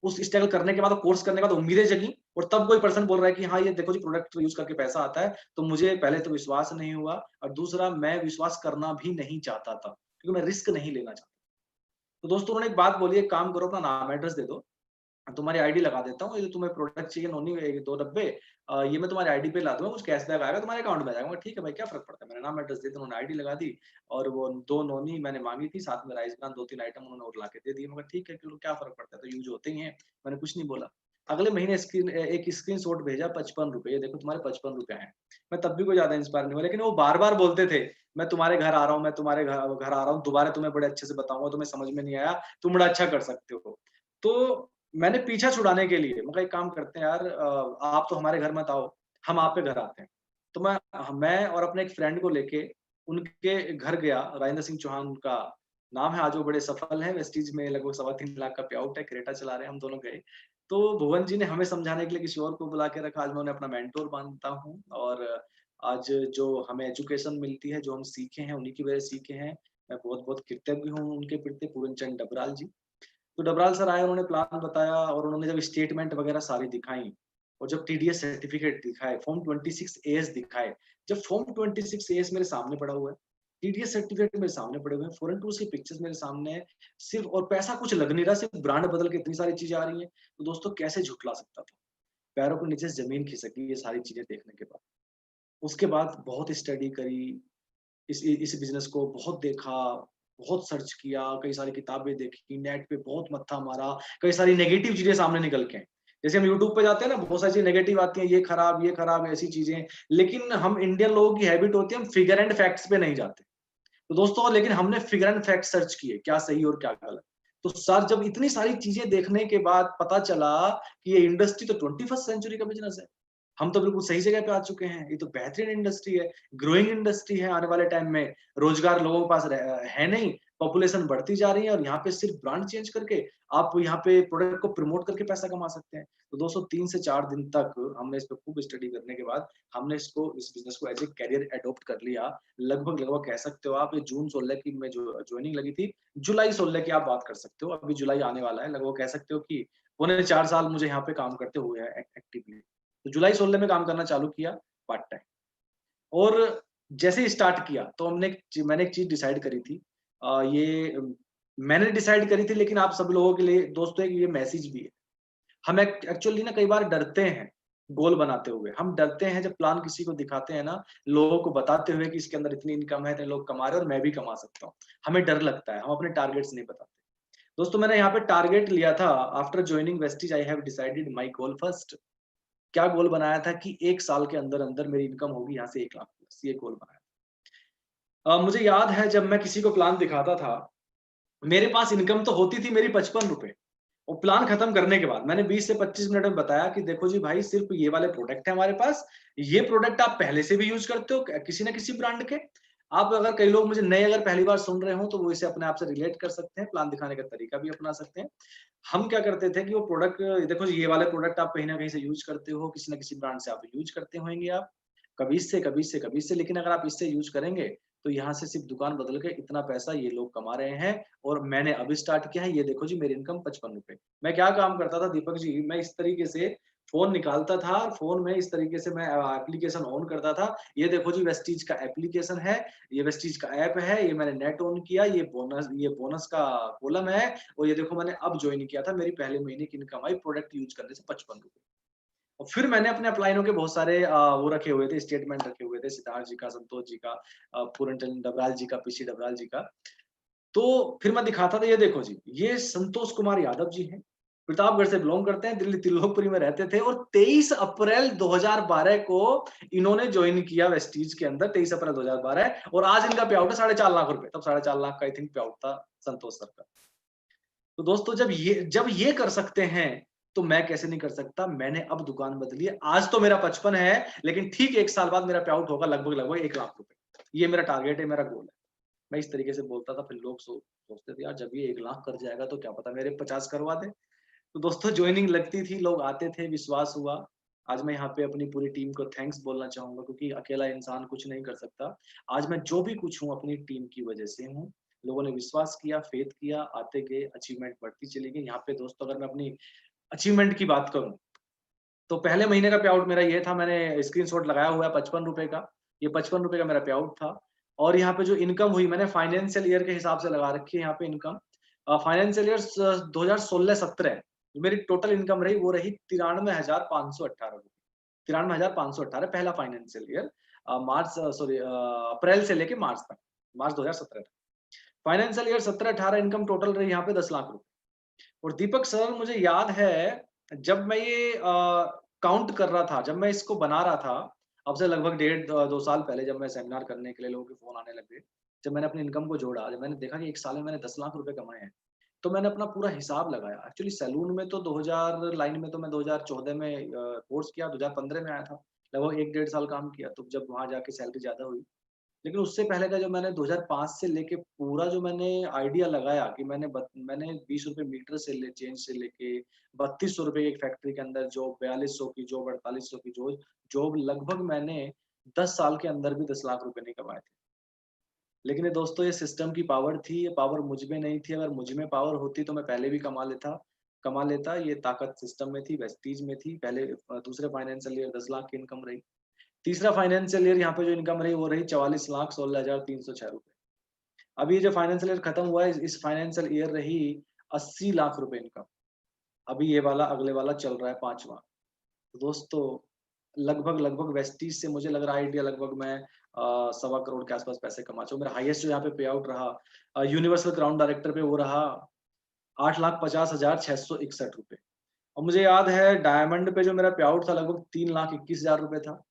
उस स्ट्रगल करने के बाद, कोर्स करने के बाद उम्मीदें जगी, और तब कोई पर्सन बोल रहा है कि हाँ, ये देखो जी, प्रोडक्ट यूज़ करके पैसा आता है। तो मुझे पहले तो विश्वास नहीं हुआ, और दूसरा, मैं विश्वास करना भी नहीं चाहता था, क्योंकि मैं रिस्क नहीं लेना चाहता। तो दोस्तों, उन्होंने एक बात बोली, एक काम करो, अपना नाम एड्रेस दे दो, तुम्हारी आईडी लगा देता हूँ, ये जो तुम्हें प्रोडक्ट चाहिए नोनी, 2 डब्बे, ये मैं तुम्हारी आईडी पे ला दूँगा, कुछ कैशबैक आएगा, तुम्हारे अकाउंट में आ जाएगा। मैं कहा, ठीक है भाई, क्या फ़र्क पड़ता है। मैंने नाम एड्रेस दे दिया, उन्होंने आईडी लगा दी, और वो 2 नोनी मैंने माँगी थी, साथ में राइस ब्रान 2-3 आइटम उन्होंने और लाके दे दिए। मैं कहा, ठीक है, चलो, क्या फ़र्क पड़ता है, तो यूज़ होते ही हैं। मैंने कुछ नहीं बोला। अगले महीने एक स्क्रीनशॉट भेजा, ₹55, ये देखो तुम्हारे ₹55 हैं। मैं तब भी कोई ज़्यादा इंस्पायर नहीं हुआ, लेकिन वो बार-बार बोलते थे, मैं तुम्हारे घर आ रहा हूँ, मैं तुम्हारे घर आ रहा हूँ, दोबारा तुम्हें बड़े अच्छे से बताऊँगा, तुम्हें समझ में नहीं आया, तुम बड़ा अच्छा कर सकते हो। तो मैंने पीछा छुड़ाने के लिए, मैं कहा, एक काम करते हैं यार, आप तो हमारे घर मत आओ, हम आप के घर आते हैं। तो मैं और अपने एक फ्रेंड को लेके उनके घर गया। राजेंद्र सिंह चौहान उनका नाम है, आज वो बड़े सफल हैं, वेस्टीज में लगभग 3.25 लाख का पे आउट है, क्रेटा चला रहे हैं, हम दोनों गए। तो भुवन जी ने हमें समझाने के लिए किसी और को बुला के रखा, आज मैं उन्हें अपना मेंटर मानता हूँ, और आज जो हमें एजुकेशन मिलती है, जो हम सीखे हैं, उन्हीं की वजह से सीखे हैं। मैं बहुत-बहुत कृतज्ञ हूँ उनके प्रति, पूरन चंद डबराल जी। तो डबराल सर आए, उन्होंने प्लान बताया, और उन्होंने जब स्टेटमेंट वगैरह सारी दिखाई, और जब टीडीएस सर्टिफिकेट दिखाए, फॉर्म 26 एएस दिखाए, जब फॉर्म 26 एएस मेरे सामने पड़ा हुआ है, टीडीएस सर्टिफिकेट मेरे सामने पड़े हुए हैं, फॉरेन टूर्स की पिक्चर्स मेरे सामने है, सिर्फ और पैसा कुछ लग नहीं रहा, सिर्फ ब्रांड बदल के इतनी सारी चीजें आ रही हैं, तो दोस्तों, कैसे झुठला सकता था? पैरों के नीचे से जमीन खिसक गई ये सारी चीजें देखने के बाद। उसके बाद बहुत स्टडी करी, इस बिज़नेस को बहुत देखा, बहुत सर्च किया, कई सारी किताबें देखी, नेट पे बहुत मत्था मारा, कई सारी नेगेटिव चीज़ें सामने निकल के आई। जैसे हम यूट्यूब पे जाते हैं ना, बहुत सारी चीज़ें नेगेटिव आती हैं, ये खराब, ऐसी चीज़ें। लेकिन हम इंडियन लोगों की हैबिट होती है, हम फिगर एंड फैक्ट्स पे नहीं जाते। तो दोस्तों, लेकिन हमने फिगर एंड फैक्ट सर्च किए, क्या सही और क्या गलत। तो सर, जब इतनी सारी चीज़ें देखने के बाद पता चला कि ये इंडस्ट्री तो 21st सेंचुरी का बिज़नेस है। हम तो बिल्कुल सही जगह पे आ चुके हैं। ये तो बेहतरीन इंडस्ट्री है, ग्रोइंग इंडस्ट्री है। आने वाले टाइम में रोज़गार लोगों के पास है नहीं, पॉपुलेशन बढ़ती जा रही है, और यहाँ पे सिर्फ ब्रांड चेंज करके आप यहाँ पे प्रोडक्ट को प्रमोट करके पैसा कमा सकते हैं। तो दोस्तों, 3 से 4 दिन तक हमने इस पे खूब स्टडी करने के बाद हमने इस बिज़नेस को एज़ ए करियर एडॉप्ट कर लिया। लगभग कह सकते हो आप, ये जून 16 की में जो जॉइनिंग लगी थी, जुलाई 16 की आप बात कर सकते हो। अभी जुलाई आने वाला है, लगभग कह सकते हो कि पौने 4 साल मुझे यहाँ पे काम करते हुए हैं एक्टिवली। तो जुलाई 16 में काम करना चालू किया पार्ट टाइम। और जैसे ही स्टार्ट किया, तो मैंने एक चीज़ डिसाइड करी थी। ये मैंने डिसाइड करी थी, लेकिन आप सब लोगों के लिए दोस्तों एक ये मैसेज भी है। हम एक्चुअली ना कई बार डरते हैं गोल बनाते हुए। हम डरते हैं जब प्लान किसी को दिखाते हैं ना, लोगों को बताते हुए कि इसके अंदर इतनी इनकम है, इतने लोग कमा रहे हैं, और मैं भी कमा सकता हूँ। हमें डर लगता है, हम अपने टारगेट्स नहीं बताते। दोस्तों, मैंने यहाँ पे टारगेट लिया था। After joining Vestige I have decided my goal first. क्या गोल बनाया था कि 1 साल के अंदर-अंदर मेरी इनकम होगी यहाँ से 1 लाख प्लस, ये गोल बनाया। मुझे याद है, जब मैं किसी को प्लान दिखाता था, मेरे पास इनकम तो होती थी मेरी ₹55। और प्लान खत्म करने के बाद मैंने 20 से 25 मिनट में बताया कि देखो जी भाई, सिर्फ ये वाले प्रोडक्ट है हमारे पास। ये प्रोडक्ट आप पहले से भी यूज़ करते हो किसी न किसी ब्रांड के। आप अगर कई लोग मुझे नए अगर पहली बार सुन रहे हो, तो वो इसे अपने आप से रिलेट कर सकते हैं, प्लान दिखाने का तरीका भी अपना सकते हैं। हम क्या करते थे कि वो प्रोडक्ट, देखो जी, ये वाले प्रोडक्ट आप कहीं न कहीं से यूज़ करते हो, किसी न किसी ब्रांड से आप यूज़ करते होंगे आप। कभी इससे, कभी इससे, कभी इससे, लेकिन अगर आप इससे यूज़ करेंगे, तो यहाँ से सिर्फ दुकान बदल के इतना पैसा ये लोग कमा रहे हैं, और मैंने अभी स्टार्ट किया है, ये देखो जी, मेरी इनकम ₹55। मैं क्या काम करता था दीपक जी, मैं इस तरीके से फ़ोन निकालता था, और फ़ोन में इस तरीके से मैं एप्लीकेशन ऑन करता था। ये देखो जी, वेस्टीज का एप्लीकेशन है, ये वेस्टीज का ऐप है, ये मैंने नेट ऑन किया, ये बोनस का कॉलम है, और ये देखो मैंने अब जॉइन किया था, मेरी पहले महीने की इनकम आई प्रोडक्ट यूज़ करने से ₹55। और फिर मैंने अपने अपलाइनों के बहुत सारे वो रखे हुए थे, स्टेटमेंट रखे हुए थे, सिद्धार्थ जी का, संतोष जी का, पूरनचंद डबराल जी का, पीसी डबराल जी का। तो फिर मैं दिखाता था, ये देखो जी, ये संतोष कुमार यादव जी हैं, प्रतापगढ़ से बिलोंग करते हैं, दिल्ली त्रिलोकपुरी में रहते थे और 23 अप्रैल 2012 को इन्होंने ज्वाइन किया वेस्टीज के अंदर, 23 अप्रैल 2012, और आज इनका पे आउट है 4.5 लाख रुपए। तब 4.5 लाख का आई थिंक पे आउट था संतोष सर का। तो दोस्तों जब ये कर सकते हैं तो मैं कैसे नहीं कर सकता। मैंने अब दुकान बदली है, आज तो मेरा 55 है, लेकिन ठीक 1 साल बाद मेरा पे आउट होगा लगभग 1 लाख रुपए। ये मेरा टारगेट है, मेरा गोल है। मैं इस तरीके से बोलता था, फिर लोग सोचते थे यार जब ये 1 लाख कर जाएगा तो क्या पता मेरे 50 करवा दे। तो दोस्तों ज्वाइनिंग लगती थी, लोग आते थे, विश्वास हुआ। आज मैं यहाँ पे अपनी पूरी टीम को थैंक्स बोलना चाहूंगा, क्योंकि अकेला इंसान कुछ नहीं कर सकता। आज मैं जो भी कुछ हूँ अपनी टीम की वजह से हूँ। लोगों ने विश्वास किया, फेथ किया, आते गए, अचीवमेंट बढ़ती चली गई। यहाँ पे दोस्तों अगर मैं अपनी अचीवमेंट की बात करूँ, तो पहले महीने का पे आउट मेरा ये था, मैंने स्क्रीनशॉट लगाया हुआ है 55 रुपए का। ये 55 रुपए का मेरा पे आउट था। और यहाँ पे जो इनकम हुई, मैंने फाइनेंशियल ईयर के हिसाब से लगा रखी है यहाँ पे इनकम। फाइनेंशियल ईयर 2016-17 मेरी टोटल इनकम रही, वो रही 93,518 रुपए। 93,518 पहला फाइनेंशियल ईयर, अप्रैल से लेके मार्च तक, मार्च 2017 तक। फाइनेंशियल ईयर 17-18 इनकम टोटल रही यहाँ पे 10 लाख रुपए। और दीपक सर, मुझे याद है जब मैं ये काउंट कर रहा था, जब मैं इसको बना रहा था, अब से लगभग 1.5-2 साल पहले, जब मैं सेमिनार करने के लिए लोगों के फोन आने लगे, जब मैंने अपनी इनकम को जोड़ा, जब मैंने देखा कि 1 साल में मैंने 10 लाख रुपए कमाए हैं, तो मैंने अपना पूरा हिसाब लगाया। एक्चुअली सैलून में तो 2000 लाइन में तो मैं 2014 में कोर्स किया, 2015 में आया था। लगभग 1 डेढ़ साल काम किया, तो जब वहाँ जाके सैलरी ज़्यादा हुई। लेकिन उससे पहले का जो मैंने 2005 से लेके पूरा जो मैंने आइडिया लगाया कि मैंने 20 रुपए मीटर से चेंज से लेके 3200 रुपए की एक फैक्ट्री के अंदर जॉब, 4200 की जॉब, 4800 की जॉब, लगभग मैंने 10 साल के अंदर भी 10 लाख रुपए नहीं कमाए थे। लेकिन ये दोस्तों, ये सिस्टम की पावर थी, ये पावर मुझ में नहीं थी। अगर मुझ में पावर होती तो मैं पहले भी कमा लेता। ये ताकत सिस्टम में थी, वेस्टीज में थी। पहले दूसरे फाइनेंशियल ईयर 10 लाख की इनकम रही। तीसरा फाइनेंशियल ईयर यहाँ पे जो इनकम रही वो रही 44,16,306 रुपए। अभी ये जो फाइनेंशियल ईयर खत्म हुआ है, इस फाइनेंशियल ईयर रही 80 लाख रुपए इनकम। अभी ये वाला अगले वाला चल रहा है 5वां। तो दोस्तों लगभग वेस्टीज से मुझे लग रहा है आइडिया लगभग मैं 1.25 करोड़ के आसपास पैसे कमा चुका हूँ। मेरा हाईएस्ट जो यहाँ पे पे आउट रहा यूनिवर्सल क्राउन डायरेक्टर पे, वो रहा 8,50,661 रुपए। और मुझे याद है डायमंड पे जो मेरा पे आउट था लगभग 3,21,000 रुपए था।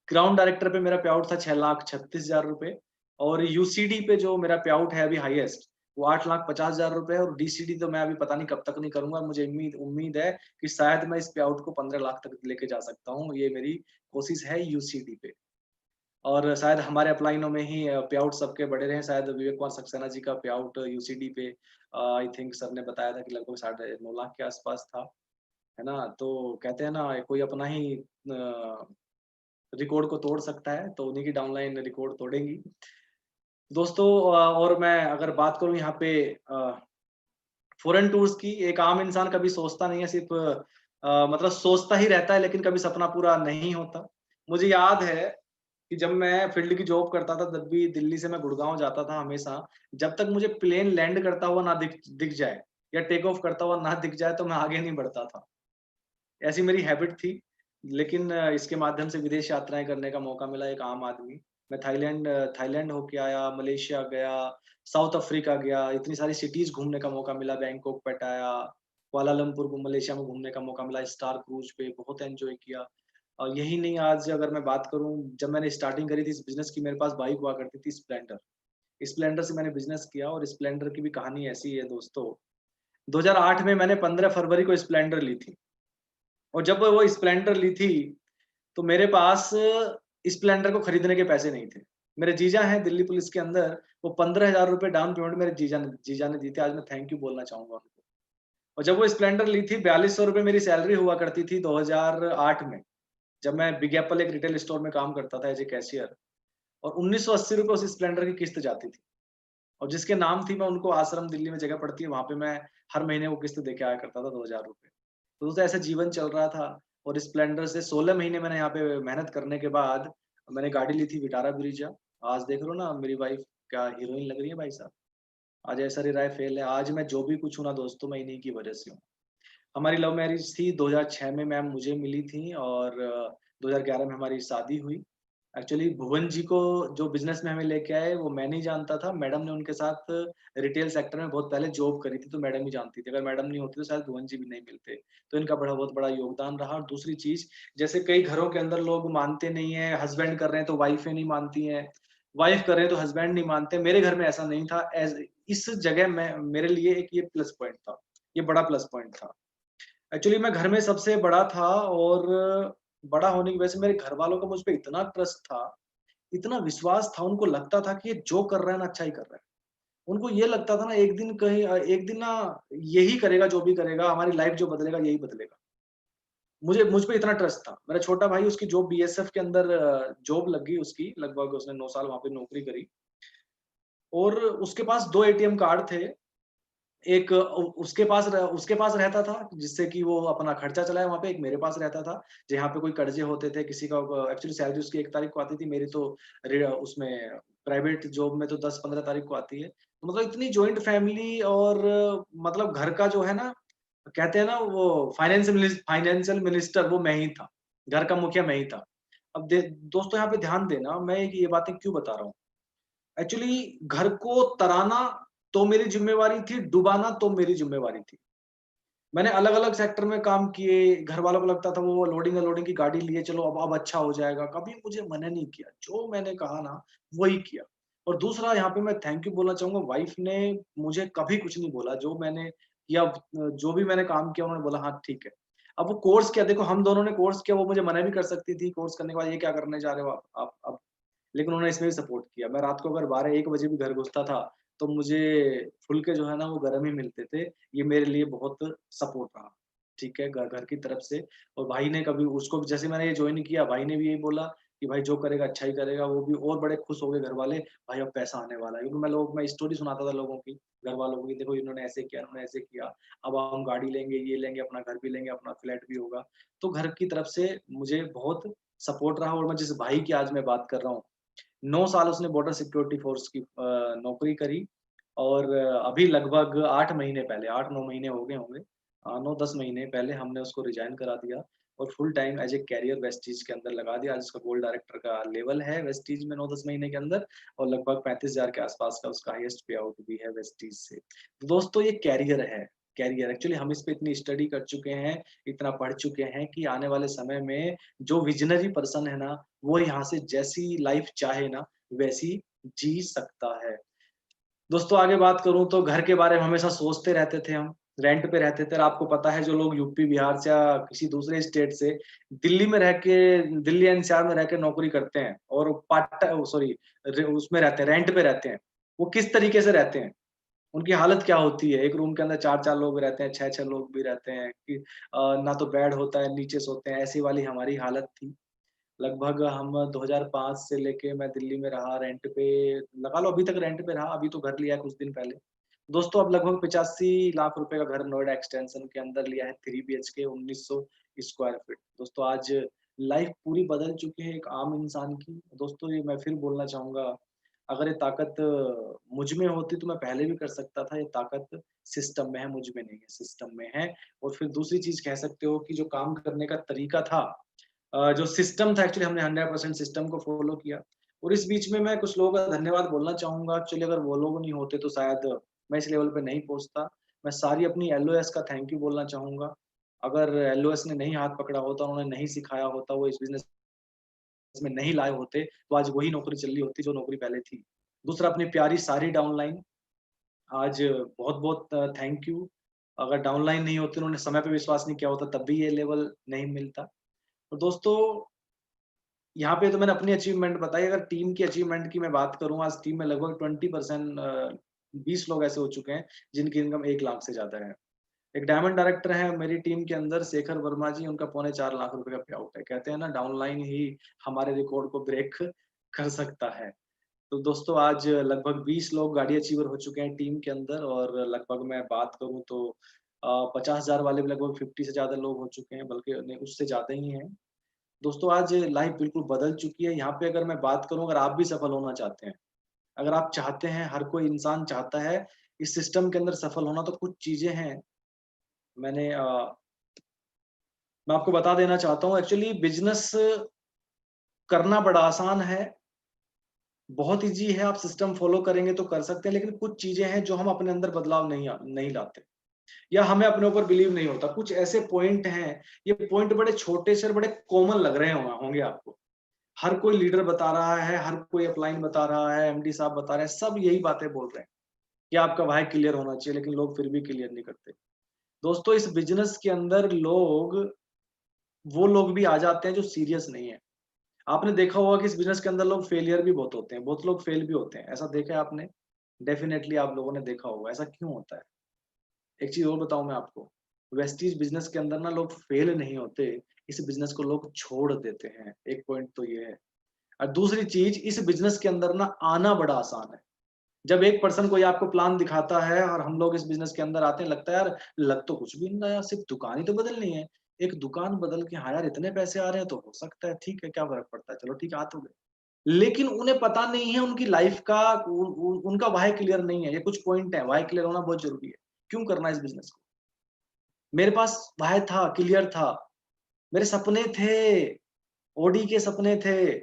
क्राउन डायरेक्टर पे मेरा पे आउट था 6,36,000 रुपए। और यूसीडी पे जो मेरा पे आउट है अभी हाईएस्ट, वो 8,50,000 रुपए है। और डीसीडी तो मैं अभी पता नहीं कब तक नहीं करूंगा। मुझे उम्मीद है कि शायद मैं इस पे आउट को 15 लाख तक लेके जा सकता हूँ। ये मेरी कोशिश है यूसीडी पे। और शायद हमारे अपलाइनों में ही पे आउट सबके बड़े रहे। शायद विवेक कुमार सक्सेना जी का पे आउट यूसीडी पे आई थिंक सर ने बताया था कि लगभग 9.5 लाख के आसपास था, है ना। तो कहते हैं ना, कोई अपना ही रिकॉर्ड को तोड़ सकता है, तो उन्हीं की डाउनलाइन रिकॉर्ड तोड़ेंगी दोस्तों। और मैं अगर बात करूं यहाँ पे फॉरेन टूर्स की, एक आम इंसान कभी सोचता नहीं है, सिर्फ मतलब सोचता ही रहता है, लेकिन कभी सपना पूरा नहीं होता। मुझे याद है कि जब मैं फील्ड की जॉब करता था, तब भी दिल्ली से मैं गुड़गांव जाता था हमेशा। जब तक मुझे प्लेन लैंड करता हुआ ना दिख जाए या टेक ऑफ करता हुआ ना दिख जाए, तो मैं आगे नहीं बढ़ता था। ऐसी मेरी हैबिट थी। लेकिन इसके माध्यम से विदेश यात्राएं करने का मौका मिला, एक आम आदमी। मैं थाईलैंड होके आया, मलेशिया गया, साउथ अफ्रीका गया, इतनी सारी सिटीज घूमने का मौका मिला। बैंकॉक, पटाया, कुआलालंपुर को मलेशिया में घूमने का मौका मिला। स्टार क्रूज पे बहुत एंजॉय किया। और यही नहीं, आज अगर मैं बात करूं, जब मैंने स्टार्टिंग करी थी इस बिजनेस की, मेरे पास बाइक हुआ करती थी स्प्लेंडर। स्प्लेंडर से मैंने बिजनेस किया। और स्प्लेंडर की भी कहानी ऐसी है दोस्तों। 2008 में मैंने 15 फरवरी को स्प्लेंडर ली थी। और जब वो स्प्लेंडर ली थी, तो मेरे पास स्प्लेंडर को खरीदने के पैसे नहीं थे। मेरे जीजा हैं दिल्ली पुलिस के अंदर, वो 15,000 रुपए डाउन पेमेंट मेरे जीजा ने दी थी। आज मैं थैंक यू बोलना चाहूंगा उनको। और जब वो स्प्लेंडर ली थी, 4200 रुपए मेरी सैलरी हुआ करती थी 2008 में, जब मैं बिग एप्पल एक रिटेल स्टोर में काम करता था एज ए कैशियर। और 1980 रुपए उस स्प्लेंडर की किस्त जाती थी। और जिसके नाम थी, मैं उनको आश्रम दिल्ली में जगह पड़ती है, वहां पे मैं हर महीने वो किस्त देके आया करता था 2,000 रुपए। तो दोस्तों ऐसा जीवन चल रहा था। और स्प्लेंडर से 16 महीने मैंने यहाँ पे मेहनत करने के बाद मैंने गाड़ी ली थी विटारा ब्रीजा। आज देख लो ना, मेरी वाइफ क्या हीरोइन लग रही है भाई साहब। आज ऐश्वर्या राय फेल है। आज मैं जो भी कुछ हूँ ना दोस्तों, मैं इन्हीं की वजह से हूँ। हमारी लव मैरिज थी 2006 में, मैम मुझे मिली थी। और 2011 में हमारी शादी हुई। एक्चुअली भुवन जी को जो बिज़नेस में हमें लेके आए वो मैं नहीं जानता था। मैडम ने उनके साथ रिटेल सेक्टर में बहुत पहले जॉब करी थी, तो मैडम ही जानती थी। अगर मैडम नहीं होती तो शायद भुवन जी भी नहीं मिलते। तो इनका बहुत बड़ा योगदान रहा। और दूसरी चीज़, जैसे कई घरों के अंदर लोग मानते नहीं हैं, हस्बैंड कर रहे हैं तो वाइफ़ें नहीं मानती हैं, वाइफ़ कर रहे हैं तो हस्बैंड नहीं मानते। मेरे घर में ऐसा नहीं था। इस जगह में मेरे लिए एक ये प्लस पॉइंट था, ये बड़ा प्लस पॉइंट था। एक्चुअली मैं घर में सबसे बड़ा था और बड़ा होने की वजह से मेरे घरवालों का मुझ पे इतना ट्रस्ट था, इतना विश्वास था, उनको लगता था कि ये जो कर रहा है ना अच्छा ही कर रहा है। उनको ये लगता था ना एक दिन ना यही करेगा जो भी करेगा, हमारी लाइफ जो बदलेगा यही बदलेगा। मुझ पे इतना ट्रस्ट था। मेरा छोटा भाई उसकी जॉब बीएसएफ के अंदर जॉब लगी उसकी, लगभग उसने 9 साल वहाँ पे नौकरी करी और उसके पास 2 एटीएम कार्ड थे। एक उसके पास रहता था जिससे कि वो अपना खर्चा चलाए वहाँ पे, एक मेरे पास रहता था, जहाँ पे कोई कर्जे होते थे, किसी का एक्चुअली सैलरी उसकी 1 तारीख को आती थी, मेरी तो उसमें प्राइवेट जॉब में तो 10-15 तारीख को आती है। तो मतलब इतनी जॉइंट फैमिली और मतलब घर का जो है ना, कहते हैं ना वो फाइनेंशियल मिनिस्टर वो मैं ही था। घर का मुखिया मैं ही था। अब दोस्तों यहाँ पे ध्यान देना, मैं ये बातें क्यों बता रहा हूँ? एक्चुअली घर को तराना तो मेरी ज़िम्मेवारी थी, डुबाना तो मेरी ज़िम्मेवारी थी। मैंने अलग-अलग सेक्टर में काम किए, घरवालों को लगता था वो लोडिंग अनलोडिंग की गाड़ी लिए चलो अब अच्छा हो जाएगा, कभी मुझे मना नहीं किया। जो मैंने कहा ना, वही किया। और दूसरा यहाँ पे मैं थैंक यू बोलना चाहूँगा, वाइफ़ ने मुझे कभी कुछ नहीं बोला, जो मैंने किया जो भी मैंने काम किया उन्होंने बोला हाँ, ठीक है। अब वो कोर्स किया, देखो हम दोनों ने कोर्स किया, वो मुझे मना भी कर सकती थी, कोर्स करने के बाद ये क्या करने जा रहे हो आप अब, लेकिन उन्होंने इसमें भी सपोर्ट किया। मैं रात को अगर 12-1 बजे भी घर घुसता था, तो मुझे फुलके जो है ना वो गरम ही मिलते थे। ये मेरे लिए बहुत सपोर्ट रहा। ठीक है, घर की तरफ से। और भाई ने कभी उसको भी जैसे मैंने ये जॉइन किया, भाई ने भी यही बोला कि भाई जो करेगा अच्छा ही करेगा। वो भी और बड़े खुश हो गए घरवाले, भाई अब पैसा आने वाला है। क्योंकि मैं स्टोरी सुनाता था लोगों की, घरवालों की, देखो इन्होंने ऐसे किया, इन्होंने ऐसे किया। अब हम गाड़ी लेंगे, ये लेंगे, अपना घर भी लेंगे, अपना फ्लैट भी होगा। तो घर की तरफ से मुझे बहुत सपोर्ट रहा। और मैं जिस भाई की आज मैं बात कर रहा हूँ, 9 साल उसने बॉर्डर सिक्योरिटी फ़ोर्स की नौकरी करी और अभी लगभग 8 महीने पहले, 8-9 महीने हो गए होंगे, 9-10 महीने पहले हमने उसको रिज़ाइन करा दिया और full time as a career Vestige के अंदर लगा दिया। आज उसका गोल्ड डायरेक्टर का लेवल है वेस्टीज में 9-10 महीने के अंदर और लगभग 35,000 के आस-पास का उसका हाईएस्ट पे आउट भी है वेस्टीज से। तो दोस्तों ये कैरियर है, कैरियर एक्चुअली हम इस पे इतनी स्टडी कर चुके हैं, इतना पढ़ चुके हैं कि आने वाले समय में जो विज़नरी पर्सन है ना, वो यहाँ से जैसी लाइफ चाहे ना, वैसी जी सकता है। दोस्तों आगे बात करूँ तो घर के बारे में हमेशा सोचते रहते थे हम, रेंट पे रहते थे और आपको पता है जो लोग यूपी, बिहार से या किसी दूसरे स्टेट से दिल्ली में रह के दिल्ली एनसीआर में रह के नौकरी करते हैं और सॉरी उसमें रहते हैं, रेंट पे रहते हैं। वो किस तरीके से रहते हैं? उनकी हालत क्या होती है? एक रूम के अंदर 4-4 लोग रहते हैं, 6-6 लोग भी रहते हैं कि ना तो बेड होता है, नीचे सोते हैं, ऐसी वाली हमारी हालत थी। लगभग हम 2005 से लेके मैं दिल्ली में रहा रेंट पे, लगा लो अभी तक रेंट पे रहा, अभी तो घर लिया है कुछ दिन पहले। दोस्तों अब लगभग 85 लाख रुपए का घर नोएडा एक्सटेंशन के अंदर लिया है, 3 बीएचके 1900 स्क्वायर फीट। दोस्तों आज लाइफ पूरी बदल चुकी है एक आम इंसान की। दोस्तों ये मैं फिर बोलना चाहूँगा, अगर ये ताकत मुझ में होती तो मैं पहले भी कर सकता था, ये ताकत सिस्टम में है, मुझ में नहीं है, सिस्टम में है। और फिर दूसरी चीज़ कह सकते हो कि जो काम करने का तरीका था, जो सिस्टम था एक्चुअली हमने 100% सिस्टम को फ़ॉलो किया। और इस बीच में मैं कुछ लोगों का धन्यवाद बोलना चाहूँगा। एक्चुअली अगर वो लोग नहीं होते तो शायद मैं इस लेवल पे नहीं पहुँचता। मैं सारी अपनी एलओएस का थैंक यू बोलना चाहूँगा। अगर एलओएस ने नहीं हाथ पकड़ा होता, उन्होंने नहीं सिखाया होता, वो इस बिज़नेस में नहीं लाए होते, तो आज वही नौकरी चल रही होती जो नौकरी पहले थी। दूसरा अपनी प्यारी सारी डाउनलाइन, आज बहुत-बहुत थैंक यू। अगर डाउनलाइन नहीं होती, उन्होंने समय पे विश्वास नहीं किया होता, तब भी ये लेवल नहीं मिलता। तो दोस्तों यहाँ पे तो मैंने अपनी अचीवमेंट बताई, अगर टीम की अचीवमेंट की मैं बात करूँ, आज टीम में लगभग 20% 20 लोग ऐसे हो चुके हैं, जिनकी इनकम 1 लाख से ज़्यादा है। एक डायमंड डायरेक्टर है मेरी टीम के अंदर शेखर वर्मा जी, उनका पौने 4 लाख रुपए का पे आउट है। कहते हैं ना डाउनलाइन ही हमारे रिकॉर्ड को ब्रेक कर सकता है। तो दोस्तों आज लगभग 20 लोग गाड़ी अचीवर हो चुके हैं टीम के अंदर और लगभग मैं बात करूँ तो 50,000 वाले भी लगभग 50 से ज़्यादा लोग हो चुके हैं, बल्कि नहीं उससे ज़्यादा ही हैं। दोस्तों आज लाइफ बिल्कुल बदल चुकी है। यहाँ पे अगर मैं बात करूँ, अगर आप भी सफल होना चाहते हैं, अगर आप चाहते हैं, हर कोई इंसान चाहता है इस सिस्टम के अंदर सफल होना, तो कुछ चीज़ें हैं, मैंने मैं आपको बता देना चाहता हूँ। एक्चुअली बिज़नेस करना बड़ा आसान है, बहुत ईज़ी है, आप सिस्टम फ़ॉलो करेंगे तो कर सकते हैं, लेकिन कुछ चीज़ें हैं जो हम अपने अंदर बदलाव नहीं लाते या हमें अपने ऊपर बिलीव नहीं होता। कुछ ऐसे पॉइंट हैं, ये पॉइंट बड़े छोटे से और बड़े कॉमन लग रहे होंगे आपको। हर कोई लीडर बता रहा है, हर कोई अपलाइन बता रहा है, एमडी साहब बता रहे हैं, सब यही बातें बोल रहे हैं कि आपका व्हाय क्लियर होना चाहिए, लेकिन लोग फिर भी क्लियर नहीं करते। दोस्तों, इस बिज़नेस के अंदर वो लोग भी आ जाते हैं जो सीरियस नहीं है। आपने देखा होगा कि इस बिज़नेस के अंदर लोग फेलियर भी बहुत होते हैं, बहुत लोग फेल भी होते हैं। ऐसा देखा है आपने? डेफिनिटली आप लोगों ने देखा होगा। ऐसा क्यों होता है? एक चीज़ और बताऊँ मैं आपको, वेस्टीज बिज़नेस के अंदर ना लोग फेल नहीं होते, इस बिज़नेस को लोग छोड़ देते हैं। एक पॉइंट तो ये है। और दूसरी चीज़, इस बिज़नेस के अंदर ना आना बड़ा आसान है। जब एक पर्सन कोई आपको प्लान दिखाता है और हम लोग इस बिज़नेस के अंदर आते हैं, लगता है यार लग तो कुछ भी नहीं रहा यार, सिर्फ दुकान ही तो बदलनी है। एक दुकान बदल के हाँ यार इतने पैसे आ रहे हैं तो हो सकता है, ठीक है, क्या फ़र्क पड़ता है, चलो ठीक है, आ तो गए। लेकिन उन्हें पता नहीं है उनकी लाइफ़ का उनका व्हाय क्लियर नहीं है। ये कुछ पॉइंट है, व्हाय क्लियर होना बहुत ज़रूरी है। क्यों करना है इस बिज़नेस को? मेरे पास व्हाय था, क्लियर था। मेरे सपने थे, ऑडी के सपने थे,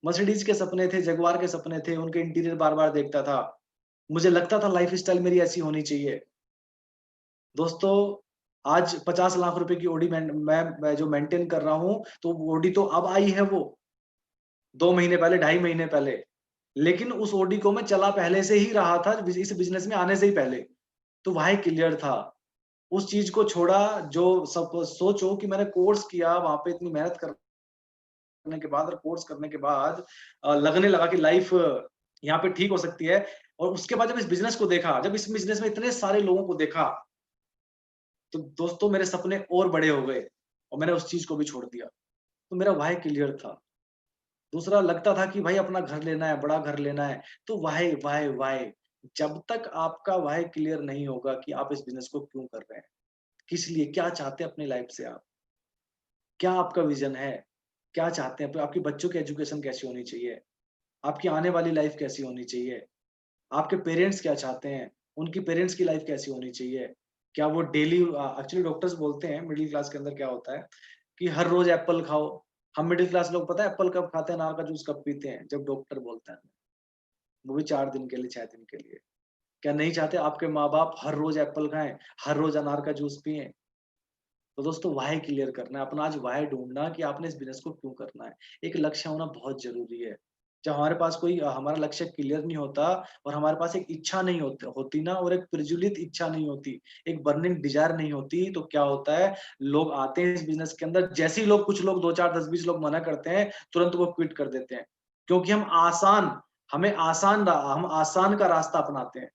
मर्सिडीज़ के सपने थे, जगुआर के सपने थे, उनके इंटीरियर बार-बार देखता था। मुझे लगता था लाइफ़स्टाइल मेरी ऐसी होनी चाहिए। दोस्तों, आज 50 लाख रुपए की ऑडी मैं जो मेंटेन कर रहा हूँ, तो ऑडी तो अब आई है वो, 2 महीने पहले, ढाई महीने पहले। लेकिन उस ऑडी को मैं चला पहले से ही रहा था, इस बिज़नेस में आने से ही पहले। तो व्हाय क्लियर था। उस चीज़ को छोड़ा जो सब सोचो कि मैंने कोर्स किया, वहाँ पे इतनी मेहनत करने के बाद और कोर्स करने के बाद लगने लगा कि लाइफ़ यहाँ पे ठीक हो सकती है और उसके बाद जब इस बिज़नेस को देखा, जब इस बिज़नेस में इतने सारे लोगों को देखा, तो दोस्तों मेरे सपने और बड़े हो गए और मैंने उस चीज़ को भी छोड़ दिया। तो मेरा व्हाय क्लियर था। दूसरा लगता था कि भाई अपना घर लेना है, बड़ा घर लेना है, तो व्हाय, व्हाय, व्हाय। जब तक आपका व्हाय क्लियर नहीं होगा कि आप इस बिज़नेस को क्यों कर रहे हैं? किस लिए? क्या चाहते हैं अपनी लाइफ़ से आप? क्या आपका विज़न है? क्या चाहते हैं? आपके बच्चों की एजुकेशन कैसी होनी चाहिए? आपकी आने वाली लाइफ़ कैसी होनी चाहिए? आपके पेरेंट्स क्या चाहते हैं? उनकी पेरेंट्स की लाइफ़ कैसी होनी चाहिए? क्या वो डेली एक्चुअली डॉक्टर्स बोलते हैं मिडल क्लास के अंदर क्या होता है कि हर रोज़ एप्पल खाओ। हम मिडल क्लास लोग पता है एप्पल कब खाते हैं, अनार का जूस कब पीते हैं? जब डॉक्टर बोलता है। वो भी 4 दिन के लिए, 6 दिन के लिए। क्या नहीं चाहते आपके माँ-बाप हर रोज़ एप्पल खाएँ, हर रोज़ अनार का जूस पिएँ? तो दोस्तों व्हाय क्लियर करना है, अपना आज व्हाय ढूँढना कि आपने इस बिज़नेस को क्यों करना है। एक लक्ष्य होना बहुत ज़रूरी है। जब हमारे पास कोई हमारा लक्ष्य क्लियर नहीं होता और हमारे पास एक इच्छा नहीं होती ना और एक प्रज्वलित इच्छा नहीं होती, एक बर्निंग डिज़ायर नहीं होती, तो क्या होता है, लोग आते हैं इस बिज़नेस के अंदर, जैसे ही लोग कुछ लोग 2, 4, 10, 20 लोग मना करते हैं, तुरंत वो क्विट कर देते हैं। क्योंकि हम आसान का रास्ता अपनाते हैं।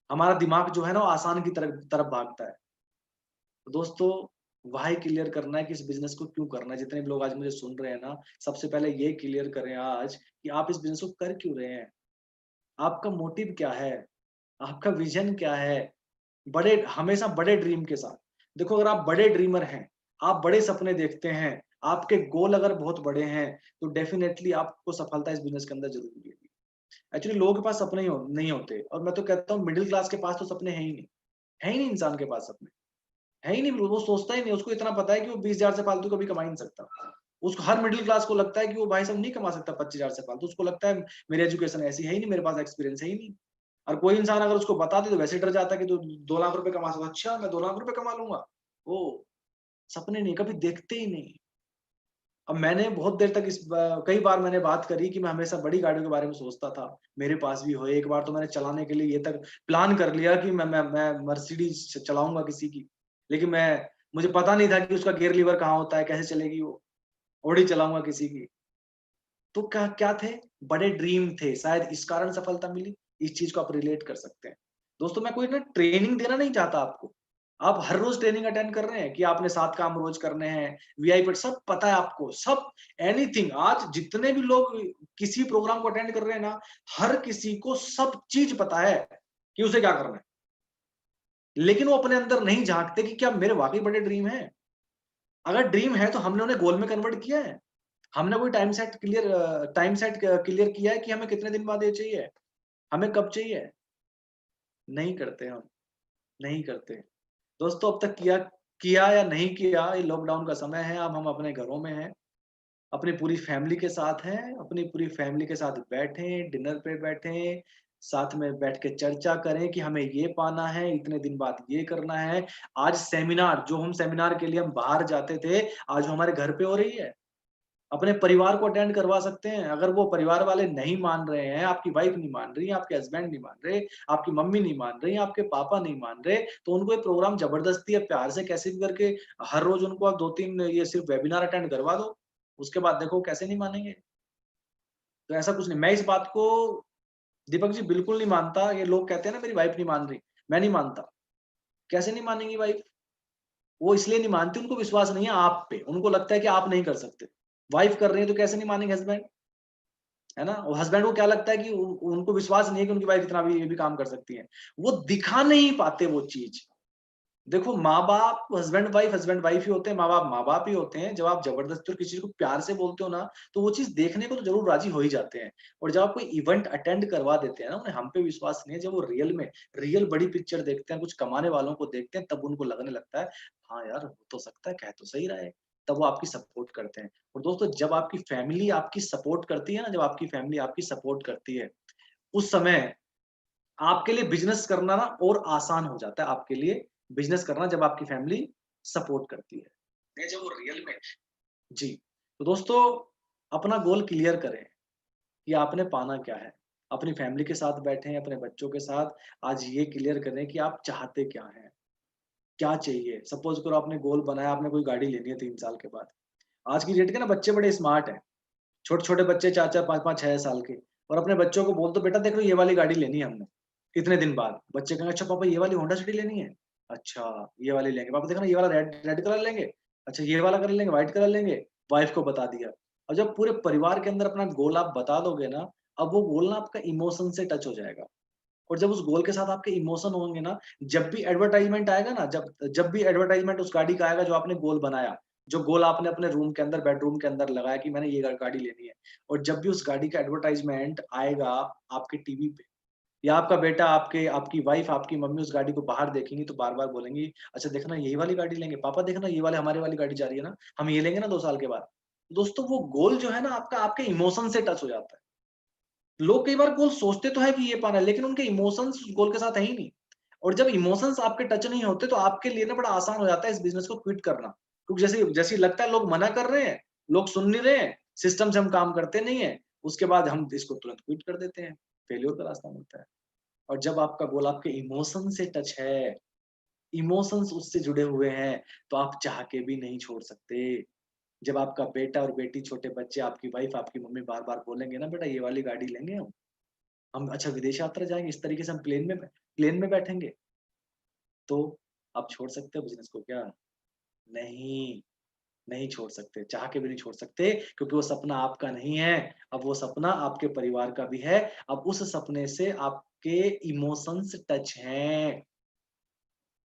हमारा दिमाग जो है ना, वो आसान की तरफ तरफ भागता है। तो दोस्तों, व्हाय क्लियर करना है कि इस बिज़नेस को क्यों करना है। जितने भी लोग आज मुझे सुन रहे हैं ना, सबसे पहले ये क्लियर करें आज कि आप इस बिज़नेस को कर क्यों रहे हैं? आपका मोटिव क्या है? आपका विज़न क्या है? हमेशा बड़े ड्रीम के साथ। देखो अगर आप बड़े ड्रीमर हैं, आप बड़े सपने देखते हैं, आपके गोल अगर बहुत बड़े हैं, तो डेफिनिटली आपको सफलता इस बिज़नेस के अंदर ज़रूर मिलेगी। एक्चुअली लोगों के पास सपने ही नहीं होते और मैं तो कहता हूँ मिडल क्लास के पास तो सपने हैं ही नहीं। है ही नहीं इंसान के पास सपने। है ही नहीं, वो सोचता ही नहीं, उसको इतना पता है कि वो 20,000 से फालतू कभी कमा ही नहीं सकता। उसको हर मिडल क्लास को लगता है कि वो भाई साहब नहीं कमा सकता 25,000 से फालतू, उसको लगता है मेरी एजुकेशन ऐसी है ही नहीं, मेरे पास एक्सपीरियंस है ही नहीं। और कोई इंसान अगर उसको बता दे तो वैसे डर जाता है कि तू 2 लाख रुपए कमा सकता है। अच्छा मैं 2 लाख रुपए कमा लूँगा? ओह! सपने नहीं, कभी देखते ही नहीं। अब मैंने बहुत देर तक कई बार मैंने बात करी कि मैं हमेशा बड़ी गाड़ियों के बारे में सोचता था, मेरे पास भी हो। एक बार तो मैंने चलाने के लिए ये तक प्लान कर लिया कि मैं मर्सिडीज़ चलाऊँगा किसी की। लेकिन मुझे पता नहीं था कि उसका गियर लीवर कहाँ होता है, कैसे चलेगी वो। ऑडी चलाऊँगा किसी की। तो क्या क्या थे? बड़े ड्रीम थे, शायद इस कारण सफलता मिली। इस चीज़ को आप रिलेट कर सकते हैं। दोस्तों मैं कोई ना ट्रेनिंग देना नहीं चाहता आपको। आप हर रोज़ ट्रेनिंग अटेंड कर रहे हैं कि आपने 7 काम रोज़ करने हैं, वीआईपी सब पता है आपको, सब एनीथिंग आज जितने भी लोग किसी प्रोग्राम को अटेंड कर रहे हैं ना, हर किसी को सब चीज़ पता है कि उसे क्या करना है। लेकिन वो अपने अंदर नहीं झाँकते कि क्या मेरे वाक़ई बड़े ड्रीम हैं? अगर ड्रीम है तो हमने उन्हें गोल में कन्वर्ट किया है। हमने कोई टाइम सेट क्लियर किया है कि हमें कितने दिन बाद ये चाहिए? हमें कब चाहिए? नहीं करते हम, नहीं करते। दोस्तों अब तक किया किया या नहीं किया, ये लॉकडाउन का समय है, अब हम अपने घरों में हैं। अपनी पूरी फैमिली के साथ हैं, अपनी पूरी फैमिली के साथ बैठें, डिनर पे बैठें, साथ में बैठ के चर्चा करें कि हमें ये पाना है, इतने दिन बाद ये करना है। आज सेमिनार, जो हम सेमिनार के लिए हम बाहर जाते थे, आज वो हमारे घर पे हो रही है। अपने परिवार को अटेंड करवा सकते हैं। अगर वो परिवार वाले नहीं मान रहे हैं, आपकी वाइफ नहीं मान रही है, आपके हस्बैंड नहीं मान रहे, आपकी मम्मी नहीं मान रही, आपके पापा नहीं मान रहे, तो उनको ये प्रोग्राम जबरदस्ती या प्यार से कैसे भी करके हर रोज उनको आप 2-3 ये सिर्फ वेबिनार अटेंड करवा दो। उसके बाद देखो कैसे नहीं मानेंगे। तो ऐसा कुछ नहीं। मैं इस बात को दीपक जी बिल्कुल नहीं मानता। ये लोग कहते हैं ना मेरी वाइफ नहीं मान रही, मैं नहीं मानता। कैसे नहीं मानेंगी वाइफ? वो इसलिए नहीं मानती, उनको विश्वास नहीं है आप पे। उनको लगता है कि आप नहीं कर सकते। वाइफ कर रही है तो कैसे नहीं मानेंगे हस्बैंड? है ना? और हस्बैंड को क्या लगता है कि उनको विश्वास नहीं है कि उनकी वाइफ इतना भी ये भी काम कर सकती है। वो दिखा नहीं पाते वो चीज़। देखो माँ-बाप हस्बैंड वाइफ ही होते हैं, माँ-बाप माँ-बाप ही होते हैं। जब आप ज़बरदस्ती और किसी को प्यार से बोलते हो ना, तो वो चीज़ देखने को तो ज़रूर राज़ी हो ही जाते हैं। और जब आप कोई इवेंट अटेंड करवा देते हैं ना, उन्हें हम पे विश्वास नहीं है, जब वो रियल बड़ी पिक्चर देखते हैं, कुछ कमाने वालों को देखते हैं, तब उनको लगने लगता है, हाँ यार, हो तो सकता है, कह तो सही रहा है। तब वो आपकी सपोर्ट करते हैं। और दोस्तों जब आपकी फैमिली आपकी सपोर्ट करती है ना, जब आपकी फैमिली आपकी सपोर्ट करती है, उस समय आपके लिए बिज़नेस करना ना और आसान हो जाता है आपके लिए बिज़नेस करना जब आपकी फैमिली सपोर्ट करती है। ये जब वो रियल में जी। तो दोस्तों अपना गोल क्लियर करें कि आपने पाना क्या है। अपनी फैमिली के साथ बैठें, अपने बच्चों के साथ आज ये क्लियर करें कि आप चाहते क्या हैं? क्या चाहिए? सपोज़ करो आपने गोल बनाया, आपने कोई गाड़ी लेनी है 3 साल के बाद। आज की डेट के ना बच्चे बड़े स्मार्ट हैं। छोटे-छोटे बच्चे 4-4, 5-5, 6 साल के और अपने बच्चों को बोल दो बेटा देख लो ये वाली गाड़ी लेनी है हमने, इतने दिन बाद। बच्चे कहेंगे अच्छा पापा ये वाली होंडा सिटी लेनी है? अच्छा, ये वाली लेंगे। पापा देखना ये वाला रेड रेड कलर लेंगे? अच्छा ये वाला कलर लेंगे, व्हाइट कलर लेंगे? वाइफ को बता दिया। और जब पूरे परिवार के अंदर अपना गोल आप बता दोगे ना, अब वो गोल ना आपका इमोशन से टच हो जाएगा। और जब उस गोल के साथ आपके इमोशन होंगे ना, जब भी एडवर्टाइज़मेंट आएगा ना, जब भी एडवर्टाइज़मेंट उस गाड़ी का आएगा जो आपने गोल बनाया, जो गोल आपने अपने रूम के अंदर, बेडरूम के अंदर लगाया कि मैंने ये गाड़ी लेनी है और जब भी उस गाड़ी का एडवर्टाइज़मेंट आएगा आपके टीवी पे या आपका बेटा, आपकी वाइफ, आपकी मम्मी उस गाड़ी को बाहर देखेंगी तो बार-बार बोलेंगी, "अच्छा देखना यही वाली गाड़ी लेंगे, पापा देखना ये वाले हमारे वाली गाड़ी जा रही है ना, हम ये लेंगे ना 2 साल के बाद।" दोस्तों वो गोल जो है ना आपका आपके इमोशन से टच हो जाता है। लोग कई बार गोल सोचते तो है कि ये पाना है, लेकिन उनके इमोशंस उस गोल के साथ है ही नहीं। और जब इमोशंस आपके टच नहीं होते तो आपके लिए ना बड़ा आसान हो जाता है इस बिज़नेस को क्विट करना। क्योंकि जैसे जैसे ही लगता है लोग मना कर रहे हैं, लोग सुन नहीं रहे हैं, सिस्टम से हम काम करते नहीं हैं, उसके बाद हम इसको तुरंत क्विट कर देते हैं। फेल्योर का रास्ता मिलता है। और जब आपका गोल आपके इमोशन से टच है, इमोशंस उससे जुड़े हुए हैं, तो आप चाह के भी नहीं छोड़ सकते। जब आपका बेटा और बेटी, छोटे बच्चे, आपकी वाइफ, आपकी मम्मी बार-बार बोलेंगे ना बेटा ये वाली गाड़ी लेंगे हम अच्छा विदेश यात्रा जाएँगे, इस तरीके से हम प्लेन में बैठेंगे, तो आप छोड़ सकते हो बिज़नेस को क्या? नहीं, नहीं छोड़ सकते, चाह के भी नहीं छोड़ सकते क्योंकि वो सपना आपका नहीं है, अब वो सपना आपके परिवार का भी है, अब उस सपने से आपके इमोशंस टच हैं।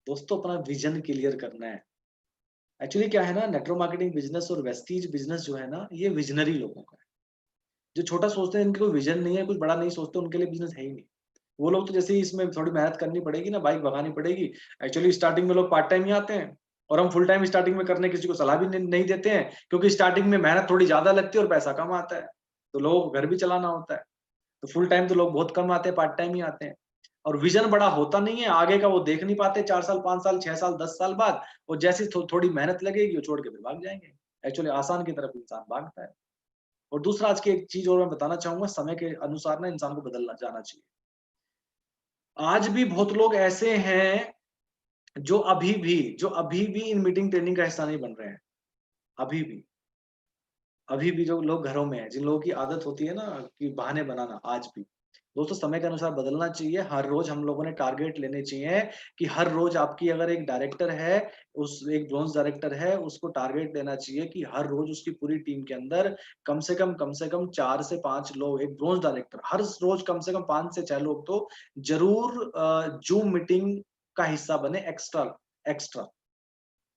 दोस्तों अपना विज़न क्लियर करना है। एक्चुअली क्या है ना नेटवर्क मार्केटिंग बिज़नेस और वेस्टीज बिज़नेस जो है ना, ये विज़नरी लोगों का है। जो छोटा सोचते हैं, इनके कोई विज़न नहीं है, कुछ बड़ा नहीं सोचते, उनके लिए बिज़नेस है ही नहीं। वो लोग तो जैसे ही इसमें थोड़ी मेहनत करनी पड़ेगी ना, बाइक भगानी पड़ेगी। एक्चुअली स्टार्टिंग में लोग पार्ट टाइम ही आते हैं और हम फुल टाइम स्टार्टिंग में करने किसी को सलाह भी नहीं देते हैं क्योंकि स्टार्टिंग में मेहनत थोड़ी ज़्यादा लगती है और पैसा कम आता है। तो लोगों को घर भी चलाना होता है। तो फुल टाइम तो लोग बहुत कम आते हैं, पार्ट टाइम ही आते हैं। और विज़न बड़ा होता नहीं है, आगे का वो देख नहीं पाते 4 साल, 5 साल, 6 साल, 10 साल बाद और जैसे ही थोड़ी मेहनत लगेगी, वो छोड़ के फिर भाग जाएँगे। एक्चुअली आसान की तरफ इंसान भागता है। और दूसरा आज की एक चीज़ और मैं बताना चाहूँगा, समय के अनुसार ना इंसान को बदलना जाना चाहिए। आज भी बहुत लोग ऐसे हैं जो अभी भी इन मीटिंग ट्रेनिंग का हिस्सा नहीं बन रहे हैं। अभी भी। अभी भी जो लोग घरों में हैं, जिन लोगों की आदत होती है ना कि बहाने बनाना, आज भी। दोस्तों समय के अनुसार बदलना चाहिए, हर रोज़ हम लोगों ने टारगेट लेने चाहिए कि हर रोज़ आपकी अगर एक डायरेक्टर है, एक ब्रोंज़ डायरेक्टर है, उसको टारगेट देना चाहिए कि हर रोज़ उसकी पूरी टीम के अंदर कम से कम 4 से 5 लोग, एक ब्रोंज़ डायरेक्टर, हर रोज़ कम से कम 5 से 6 लोग तो ज़रूर ज़ूम मीटिंग का हिस्सा बने एक्स्ट्रा एक्स्ट्रा।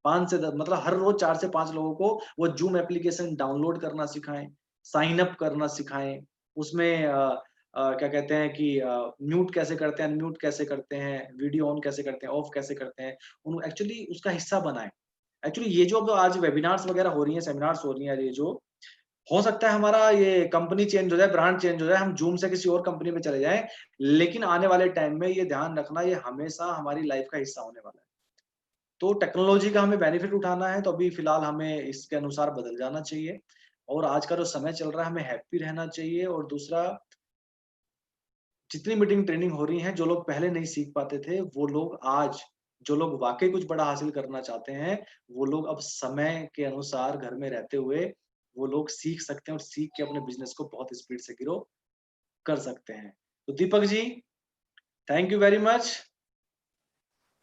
5 से 10 मतलब हर रोज़ 4 से 5 लोगों को वो ज़ूम एप्लीकेशन डाउनलोड करना सिखाएँ, साइन अप करना सिखाएँ। उसमें क्या कहते हैं कि म्यूट कैसे करते हैं, अनम्यूट कैसे करते हैं, वीडियो ऑन कैसे करते हैं, ऑफ कैसे करते हैं, उन एक्चुअली उसका हिस्सा बनाएँ। एक्चुअली ये जो अब आज वेबिनार्स वगैरह हो रही हैं, सेमिनार्स हो रही हैं ये जो, हो सकता है हमारा ये कंपनी चेंज हो जाए, ब्रांड चेंज हो जाए, हम जूम से किसी और कंपनी में चले जाएँ, लेकिन आने वाले टाइम में ये ध्यान रखना, ये हमेशा हमारी लाइफ का हिस्सा होने वाला है। तो टेक्नोलॉजी का हमें बेनिफिट उठाना है, तो अभी फिलहाल हमें इसके अनुसार बदल जाना चाहिए और आज का जो समय चल रहा है, हमें हैप्पी रहना चाहिए और दूसरा जितनी मीटिंग ट्रेनिंग हो रही हैं, जो लोग पहले नहीं सीख पाते थे, वो लोग आज जो लोग वाक़ई कुछ बड़ा हासिल करना चाहते हैं, वो लोग अब समय के अनुसार घर में रहते हुए, वो लोग सीख सकते हैं और सीख के अपने बिज़नेस को बहुत स्पीड से ग्रो कर सकते हैं। तो Deepak ji, thank you very much.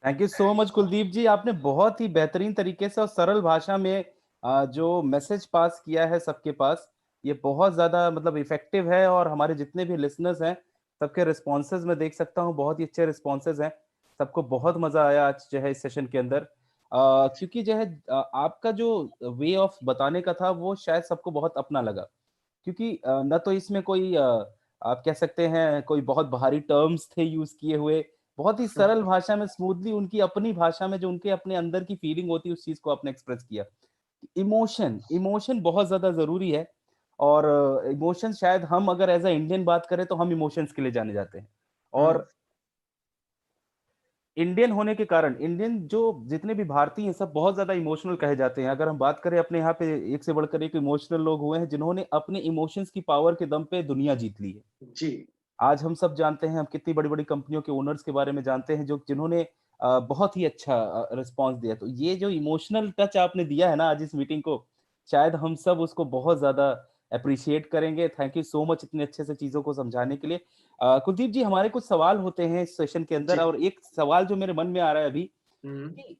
Thank you so much Kuldeep ji, आपने बहुत ही बेहतरीन तरीके से और सरल भाषा में जो मैसेज पास किया है सबके पास, ये बहुत ज्यादा मतलब इफेक्टिव है और हमारे जितने भी लिसनर्स हैं सबके रिस्पॉन्सेज में देख सकता हूँ, बहुत ही अच्छे रिस्पॉन्सेज हैं। सबको बहुत मजा आया आज जो है इस सेशन के अंदर, क्योंकि जो है आपका जो वे ऑफ बताने का था वो शायद सबको बहुत अपना लगा, क्योंकि न तो इसमें कोई आप कह सकते हैं कोई बहुत भारी टर्म्स थे यूज किए हुए, बहुत ही सरल भाषा में स्मूथली उनकी अपनी भाषा में जो उनके अपने अंदर की फीलिंग होती है उस चीज को आपने एक्सप्रेस किया। इमोशन इमोशन बहुत ज्यादा जरूरी है, और इमोशन शायद हम अगर एज अ इंडियन बात करें तो हम इमोशंस के लिए जाने जाते हैं। हुँ, और इंडियन होने के कारण इंडियन जो जितने भी भारतीय हैं सब बहुत ज्यादा इमोशनल कहे जाते हैं। अगर हम बात करें अपने यहाँ पे, एक से बढ़कर एक इमोशनल लोग हुए हैं जिन्होंने अपने इमोशंस की पावर के दम पे दुनिया जीत ली है। जी, आज हम सब जानते हैं, हम कितनी बड़ी-बड़ी कंपनियों के ओनर्स के बारे में जानते हैं जो जिन्होंने बहुत ही अच्छा रिस्पॉन्स दिया। तो ये जो इमोशनल टच आपने दिया है ना आज इस मीटिंग को, शायद हम सब उसको बहुत ज़्यादा एप्रिशिएट करेंगे। थैंक यू सो मच इतने अच्छे से चीज़ों को समझाने के लिए। कुलदीप जी, हमारे कुछ सवाल होते हैं इस सेशन के अंदर, जी। और एक सवाल जो मेरे मन में आ रहा है अभी हुँ, कि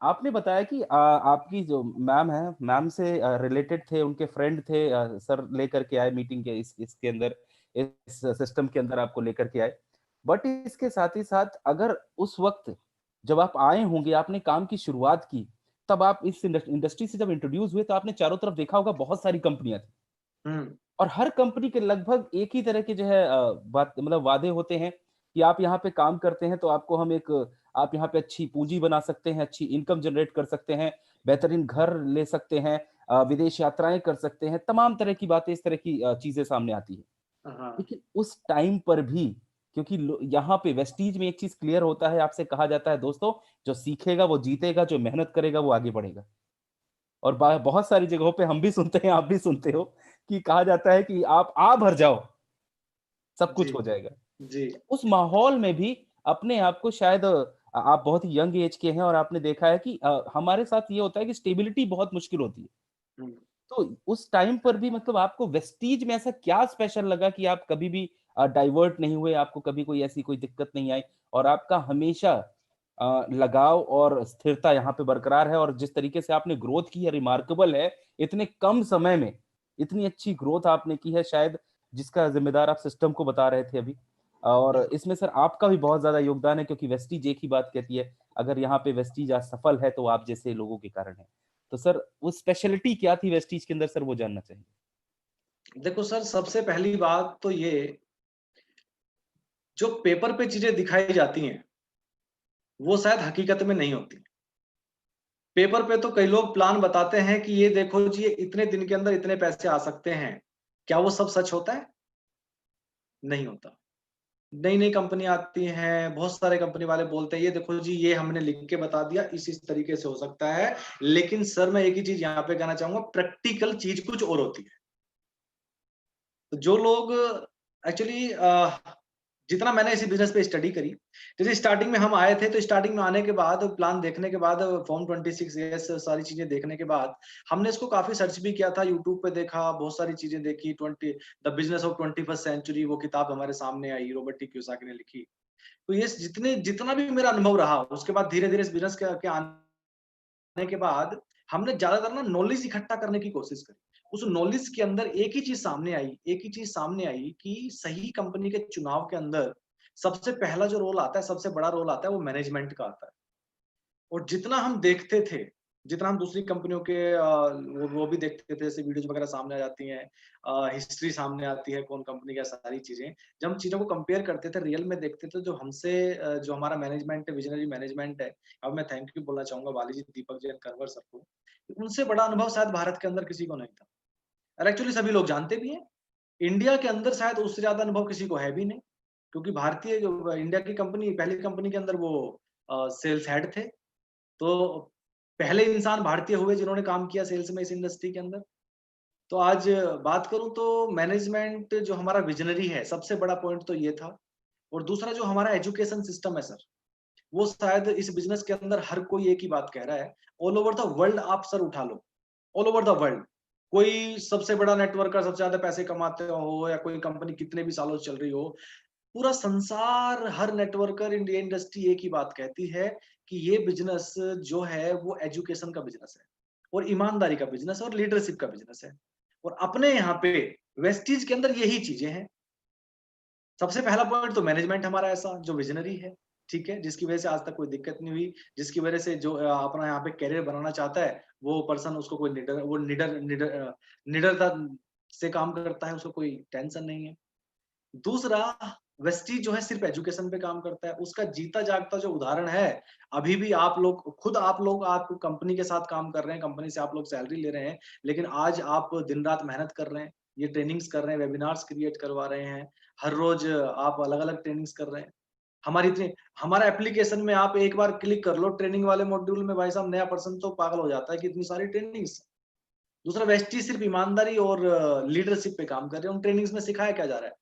आपने बताया कि आपकी जो मैम है, मैम से रिलेटेड थे, उनके फ्रेंड थे, सर लेकर के आए मीटिंग के इसके अंदर, इस सिस्टम के अंदर आपको लेकर के आए। बट इसके साथ ही साथ अगर उस वक़्त जब आप आए होंगे, आपने काम की शुरुआत की, तब आप इस इंडस्ट्री से जब इंट्रोड्यूस हुए तो आपने चारों तरफ देखा होगा बहुत सारी कंपनियाँ थी। हुँ, और हर कंपनी के लगभग एक ही तरह के जो है बात मतलब वादे होते हैं कि आप यहाँ पे काम करते हैं तो आपको हम एक आप यहाँ पे अच्छी पूंजी बना सकते हैं, अच्छी इनकम जनरेट कर सकते हैं, बेहतरीन घर ले सकते हैं, विदेश यात्राएं कर सकते हैं, तमाम तरह की बातें, इस तरह की चीजें सामने आती है। हाँ, लेकिन उस टाइम पर भी, क्योंकि यहाँ पे वेस्टीज में एक चीज क्लियर होता है, आपसे कहा जाता है दोस्तों, जो सीखेगा वो जीतेगा, जो मेहनत करेगा वो आगे बढ़ेगा। और बहुत सारी जगहों पे हम भी सुनते हैं, आप भी सुनते हो कि कहा जाता है कि आप आ भर जाओ, सब जी, कुछ हो जाएगा। जी। उस माहौल में भी अपने आप को शायद आप बहुत ही यंग एज के हैं और आपने देखा है कि हमारे साथ ये होता है कि स्टेबिलिटी बहुत मुश्किल होती है। हुँ। तो उस टाइम पर भी मतलब आपको वेस्टीज में ऐसा क्या स्पेशल लगा कि आप कभी भी डाइवर्ट नहीं हुए, आपको कभी कोई ऐसी कोई दिक्कत नहीं आई और आपका हमेशा लगाव और स्थिरता यहाँ पे बरकरार है, और जिस तरीके से आपने ग्रोथ की है रिमार्केबल है। इतने कम समय में इतनी अच्छी ग्रोथ आपने की है, शायद जिसका जिम्मेदार आप सिस्टम को बता रहे थे अभी। और इसमें सर आपका भी बहुत ज्यादा योगदान है, क्योंकि वेस्टीज एक ही बात कहती है, अगर यहाँ पे वेस्टीज आज सफल है तो आप जैसे लोगों के कारण है। तो सर वो स्पेशलिटी क्या थी वेस्टीज के अंदर, सर वो जानना चाहिए। देखो सर, सबसे पहली बात तो ये, जो पेपर पे चीज़ें दिखाई जाती हैं, वो शायद हकीकत में नहीं होती। पेपर पे तो कई लोग प्लान बताते हैं कि ये देखो जी, ये इतने दिन के अंदर इतने पैसे आ सकते हैं। क्या वो सब सच होता है? नहीं होता। नई-नई कंपनी आती हैं, बहुत सारे कंपनी वाले बोलते हैं, ये देखो जी, ये हमने लिख के बता दिया, इस तरीके से हो सकता है। लेकिन सर, मैं एक ही चीज़ यहाँ पे कहना चाहूँगा, प्रैक्टिकल चीज़ कुछ और होती है। तो जो लोग एक्चुअली जितना मैंने इसी बिज़नेस पे स्टडी करी, जैसे स्टार्टिंग में हम आए थे, तो स्टार्टिंग में आने के बाद, प्लान देखने के बाद, फॉर्म 26 यस सारी चीज़ें देखने के बाद, हमने इसको काफ़ी सर्च भी किया था, यूट्यूब पे देखा, बहुत सारी चीज़ें देखी, 20 the business of 21st century वो किताब हमारे सामने आई, रॉबर्ट टी कियोसाकी ने लिखी। तो ये जितना भी मेरा अनुभव रहा, उसके बाद धीरे-धीरे इस बिज़नेस के आने के बाद, हमने ज़्यादातर ना नॉलेज इकट्ठा करने की कोशिश करी। उस नॉलेज के अंदर एक ही चीज़ सामने आई कि सही कंपनी के चुनाव के अंदर सबसे पहला जो रोल आता है, सबसे बड़ा रोल आता है, वो मैनेजमेंट का आता है। और जितना हम देखते थे, जितना हम दूसरी कंपनियों के वो भी देखते थे, जैसे वीडियोज़ वगैरह सामने आ जाती हैं, हिस्ट्री सामने आती है, कौन कंपनी क्या सारी चीज़ें। जब हम चीज़ों को कंपेयर करते थे, रियल में देखते थे, जो हमसे जो हमारा मैनेजमेंट है, विज़नरी मैनेजमेंट है, अब मैं थैंक यू बोलना चाहूँगा वाली जी, दीपक जी एंड कंवर सर को। उनसे बड़ा अनुभव शायद भारत के अंदर किसी को नहीं था। और एक्चुअली सभी लोग जानते भी हैं। इंडिया के अंदर शायद उससे ज़्यादा अनुभव किसी को है भी नहीं, क्योंकि भारतीय जो इंडिया की कंपनी, पहली कंपनी के अंदर वो सेल्स हेड थे। तो पहले इंसान भारतीय हुए जिन्होंने काम किया सेल्स में इस इंडस्ट्री के अंदर। तो आज बात करूँ तो मैनेजमेंट जो हमारा विज़नरी है, सबसे बड़ा पॉइंट तो ये था। और दूसरा जो हमारा एजुकेशन सिस्टम है सर, वो शायद इस बिज़नेस के अंदर हर कोई एक ही बात कह रहा है। ऑल ओवर द वर्ल्ड आप सर उठा लो, ऑल ओवर द वर्ल्ड, कोई सबसे बड़ा नेटवर्कर, सबसे ज़्यादा पैसे कमाते हो या कोई कंपनी कितने भी सालों से चल रही हो, पूरा संसार, हर नेटवर्कर, इंडिया इंडस्ट्री एक ही बात कहती है कि ये बिज़नेस जो है वो एजुकेशन का बिज़नेस है और ईमानदारी का बिज़नेस है और लीडरशिप का बिज़नेस है। और अपने यहाँ पे वेस्टीज के अंदर यही चीज़ें हैं। सबसे पहला पॉइंट तो मैनेजमेंट हमारा ऐसा जो विजनरी है, ठीक है? जिसकी वजह से आज तक कोई दिक्कत नहीं हुई, जिसकी वजह से जो अपना यहाँ पे करियर बनाना चाहता है, वो पर्सन, उसको कोई निडरता से काम करता है, उसको कोई टेंशन नहीं है। दूसरा, वेस्टीज जो है सिर्फ एजुकेशन पे काम करता है, उसका जीता जागता जो उदाहरण है, अभी भी आप लोग आप कंपनी के साथ काम कर रहे हैं, कंपनी से आप लोग सैलरी ले रहे हैं, लेकिन आज आप दिन रात मेहनत कर रहे हैं, ये ट्रेनिंग्स कर रहे हैं, वेबिनार्स क्रिएट करवा रहे हैं, हर रोज आप अलग अलग ट्रेनिंग्स कर रहे हैं। हमारी इतनी हमारा एप्लीकेशन में आप एक बार क्लिक कर लो ट्रेनिंग वाले मॉड्यूल में, भाई साहब नया पर्सन तो पागल हो जाता है कि इतनी सारी ट्रेनिंग्स। दूसरा, वेस्टी सिर्फ ईमानदारी और लीडरशिप पे काम कर रहे हैं। उन ट्रेनिंग्स में सिखाया क्या जा रहा है?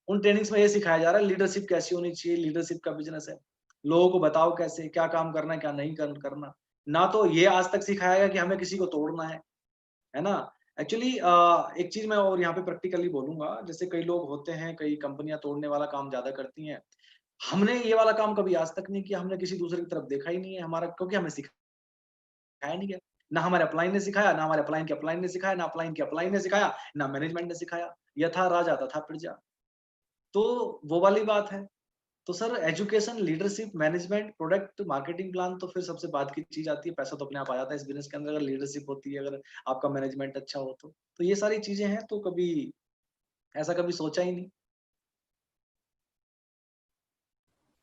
उन ट्रेनिंग्स में ये सिखाया जा रहा है लीडरशिप कैसी होनी चाहिए, लीडरशिप का बिजनेस है। लोगों को बताओ कैसे, क्या काम करना है, क्या नहीं करना। ना तो ये आज तक सिखाया गया कि हमें किसी को तोड़ना है ना? एक्चुअली एक चीज़ मैं और यहाँ पे प्रैक्टिकली बोलूँगा, जैसे कई लोग होते हैं, कई कंपनियाँ तोड़ने वाला काम ज़्यादा करती हैं। हमने ये वाला काम कभी आज तक नहीं किया, हमने किसी दूसरे की तरफ देखा ही नहीं है हमारा, क्योंकि हमें सिखाया नहीं गया। ना हमारे अपलाइन ने सिखाया, ना हमारे अपलाइन के अपलाइन ने सिखाया, ना अपलाइन के अपलाइन ने सिखाया, ना मैनेजमेंट ने सिखाया। यथा राजा तथा प्रजा। तो वो वाली बात है। तो sir education, leadership, management, product, marketing plan, तो फिर सबसे बात की चीज़ आती है, पैसा तो अपने आप आ जाता है इस बिज़नेस के अंदर अगर लीडरशिप होती है, अगर आपका मैनेजमेंट अच्छा हो तो। तो ये सारी चीज़ें हैं, तो कभी ऐसा कभी सोचा ही नहीं।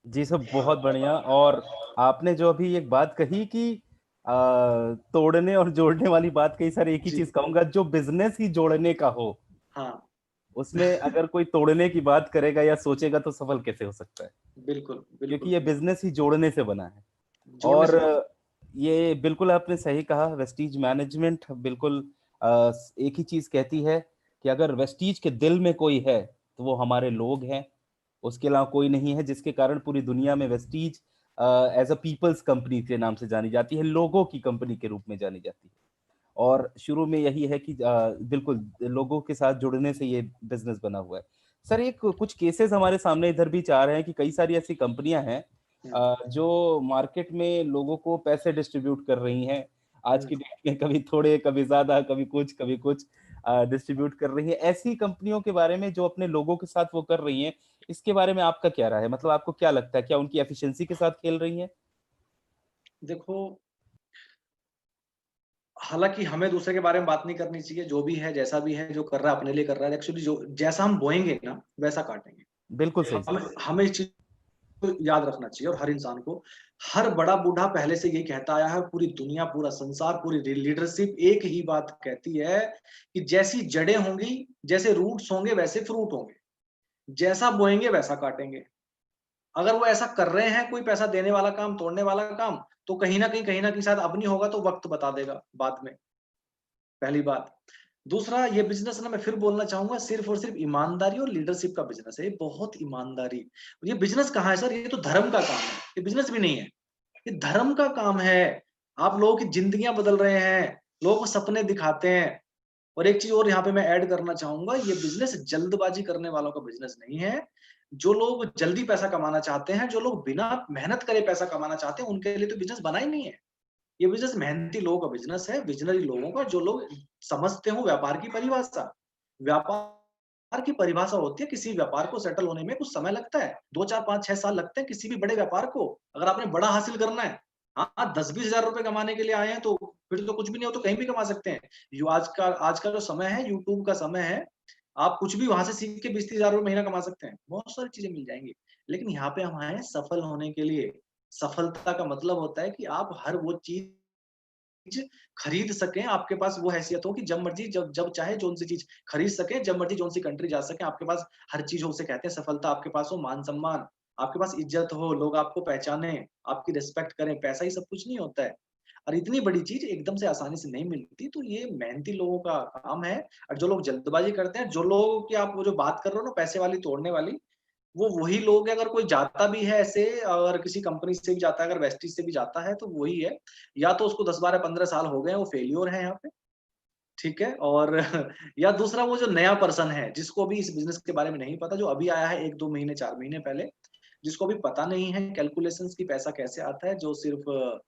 जी सब बहुत बढ़िया। और आपने जो अभी एक बात कही कि तोड़ने और जोड़ने वाली बात कही, सर एक ही जी, चीज कहूंगा, जो बिजनेस ही जोड़ने का हो, हाँ। उसमें अगर कोई तोड़ने की बात करेगा या सोचेगा तो सफल कैसे हो सकता है? बिल्कुल, क्योंकि बिल्कुल, ये बिल्कुल। बिजनेस ही जोड़ने से बना है। जोड़ने और से बना। ये बिल्कुल आपने सही कहा, वेस्टीज मैनेजमेंट बिल्कुल एक ही चीज कहती है कि अगर वेस्टीज के दिल में कोई है तो वो हमारे लोग हैं, उसके अलावा कोई नहीं है। जिसके कारण पूरी दुनिया में Vestige as a people's company के नाम से जानी जाती है, लोगों की कंपनी के रूप में जानी जाती है। और शुरू में यही है कि बिल्कुल लोगों के साथ जुड़ने से ये बिजनेस बना हुआ है। सर एक कुछ केसेस हमारे सामने इधर भी आ रहे हैं कि कई सारी ऐसी कंपनियां हैं हुँ, जो मार्केट में लोगों को पैसे डिस्ट्रीब्यूट कर रही हैं आज हुँ। की डेट में, कभी थोड़े कभी ज्यादा, कभी कुछ डिस्ट्रीब्यूट कर रही हैं। ऐसी कंपनियों के बारे में जो अपने लोगों के साथ वो कर रही हैं, इसके बारे में आपका क्या राय है? मतलब आपको क्या लगता है, क्या उनकी एफिशिएंसी के साथ खेल रही हैं? देखो, हालाँकि हमें दूसरे के बारे में बात नहीं करनी चाहिए, जो भी है, जैसा भी है, जो कर रहा है अपने लिए कर रहा है। एक्चुअली जो जैसा हम बोएँगे ना, वैसा काटेंगे। बिल्कुल सही हमें सर। हमें इस चीज़ को याद रखना चाहिए, और हर इंसान को, हर बड़ा बूढ़ा पहले से यही कहता आया है, पूरी दुनिया, पूरा संसार, पूरी लीडरशिप एक ही बात कहती है कि जैसी जड़ें होंगी, जैसे रूट्स होंगे, वैसे फ्रूट होंगे। जैसा बोएँगे वैसा काटेंगे। अगर वो ऐसा कर रहे हैं, कोई पैसा देने वाला काम, तोड़ने वाला काम, तो कहीं न कहीं शायद अब नहीं होगा तो वक़्त बता देगा बाद में, पहली बात। दूसरा, ये बिज़नेस ना, मैं फिर बोलना चाहूँगा, सिर्फ़ और सिर्फ़ ईमानदारी और लीडरशिप का बिज़नेस है, ये बहुत ईमानदारी। ये बिज़नेस कहाँ है सर? ये तो धर्म का काम है, ये बिज़नेस भी नहीं है। ये धर्म का काम है। आप लोगों की ज़िंदगियाँ बदल रहे हैं, लोगों को सपने दिखाते हैं। और एक चीज़ और यहाँ पे मैं ऐड करना चाहूँगा, ये बिज़नेस जल्दबाज़ी करने वालों का बिज़नेस नहीं है। जो लोग जल्दी पैसा कमाना चाहते हैं, जो लोग बिना मेहनत करे पैसा कमाना चाहते हैं, उनके लिए तो बिज़नेस बना ही नहीं है। ये बिज़नेस मेहनती लोगों का बिज़नेस है, विज़नरी लोगों का, जो लोग समझते हो व्यापार की परिभाषा। व्यापार की परिभाषा होती है, किसी व्यापार को सेटल होने में कुछ समय लगता है। 2, 4, 5, 6 साल लगते हैं किसी भी बड़े व्यापार को, अगर आपने बड़ा हासिल करना है। हाँ, 10-20 हज़ार रुपए कमाने के लिए आए हैं तो फिर तो कुछ भी नहीं हो तो कहीं भी कमा सकते हैं। यो आज का जो समय है, यूट्यूब का समय है, आप कुछ भी वहाँ से सीख के 20-30 हज़ार रुपए महीना कमा सकते हैं। बहुत सारी चीज़ें मिल जाएँगी। लेकिन यहाँ पे हम आए हैं सफल होने के लिए। सफलता का मतलब होता है कि आप हर वो चीज़ चीज खरीद सकें, आपके पास वो हैसियत हो कि जब मर्जी जब जब चाहे जो सी चीज खरीद सकें, जब मर्जी जो सी कंट्री जा सकें, आपके पास हर चीज हो। उसे कहते हैं सफलता। आपके पास हो मान सम्मान, आपके पास इज्जत हो, लोग आपको पहचाने, आपकी रिस्पेक्ट करें। पैसा ही सब कुछ नहीं होता है। और इतनी बड़ी चीज एकदम से आसानी से नहीं मिलती, तो ये मेहनती लोगों का काम है। और जो लोग जल्दबाजी करते हैं, जो लोग की आप वो जो बात कर रहे हो ना पैसे वाली तोड़ने वाली, वो वही लोग हैं। अगर कोई जाता भी है ऐसे, अगर किसी कंपनी से भी जाता है, अगर वेस्टीज से भी जाता है, तो वही है। या तो उसको 10, 12, 15 साल हो गए हैं, वो फेल्योर है यहाँ पे, ठीक है? और या दूसरा वो जो नया पर्सन है, जिसको भी इस बिज़नेस के बारे में नहीं पता, जो अभी आया है 1, 2 महीने, 4 महीने पहले, जिसको अभी पता नहीं है कैलकुलेशंस कि पैसा कैसे आता है, जो सिर्फ़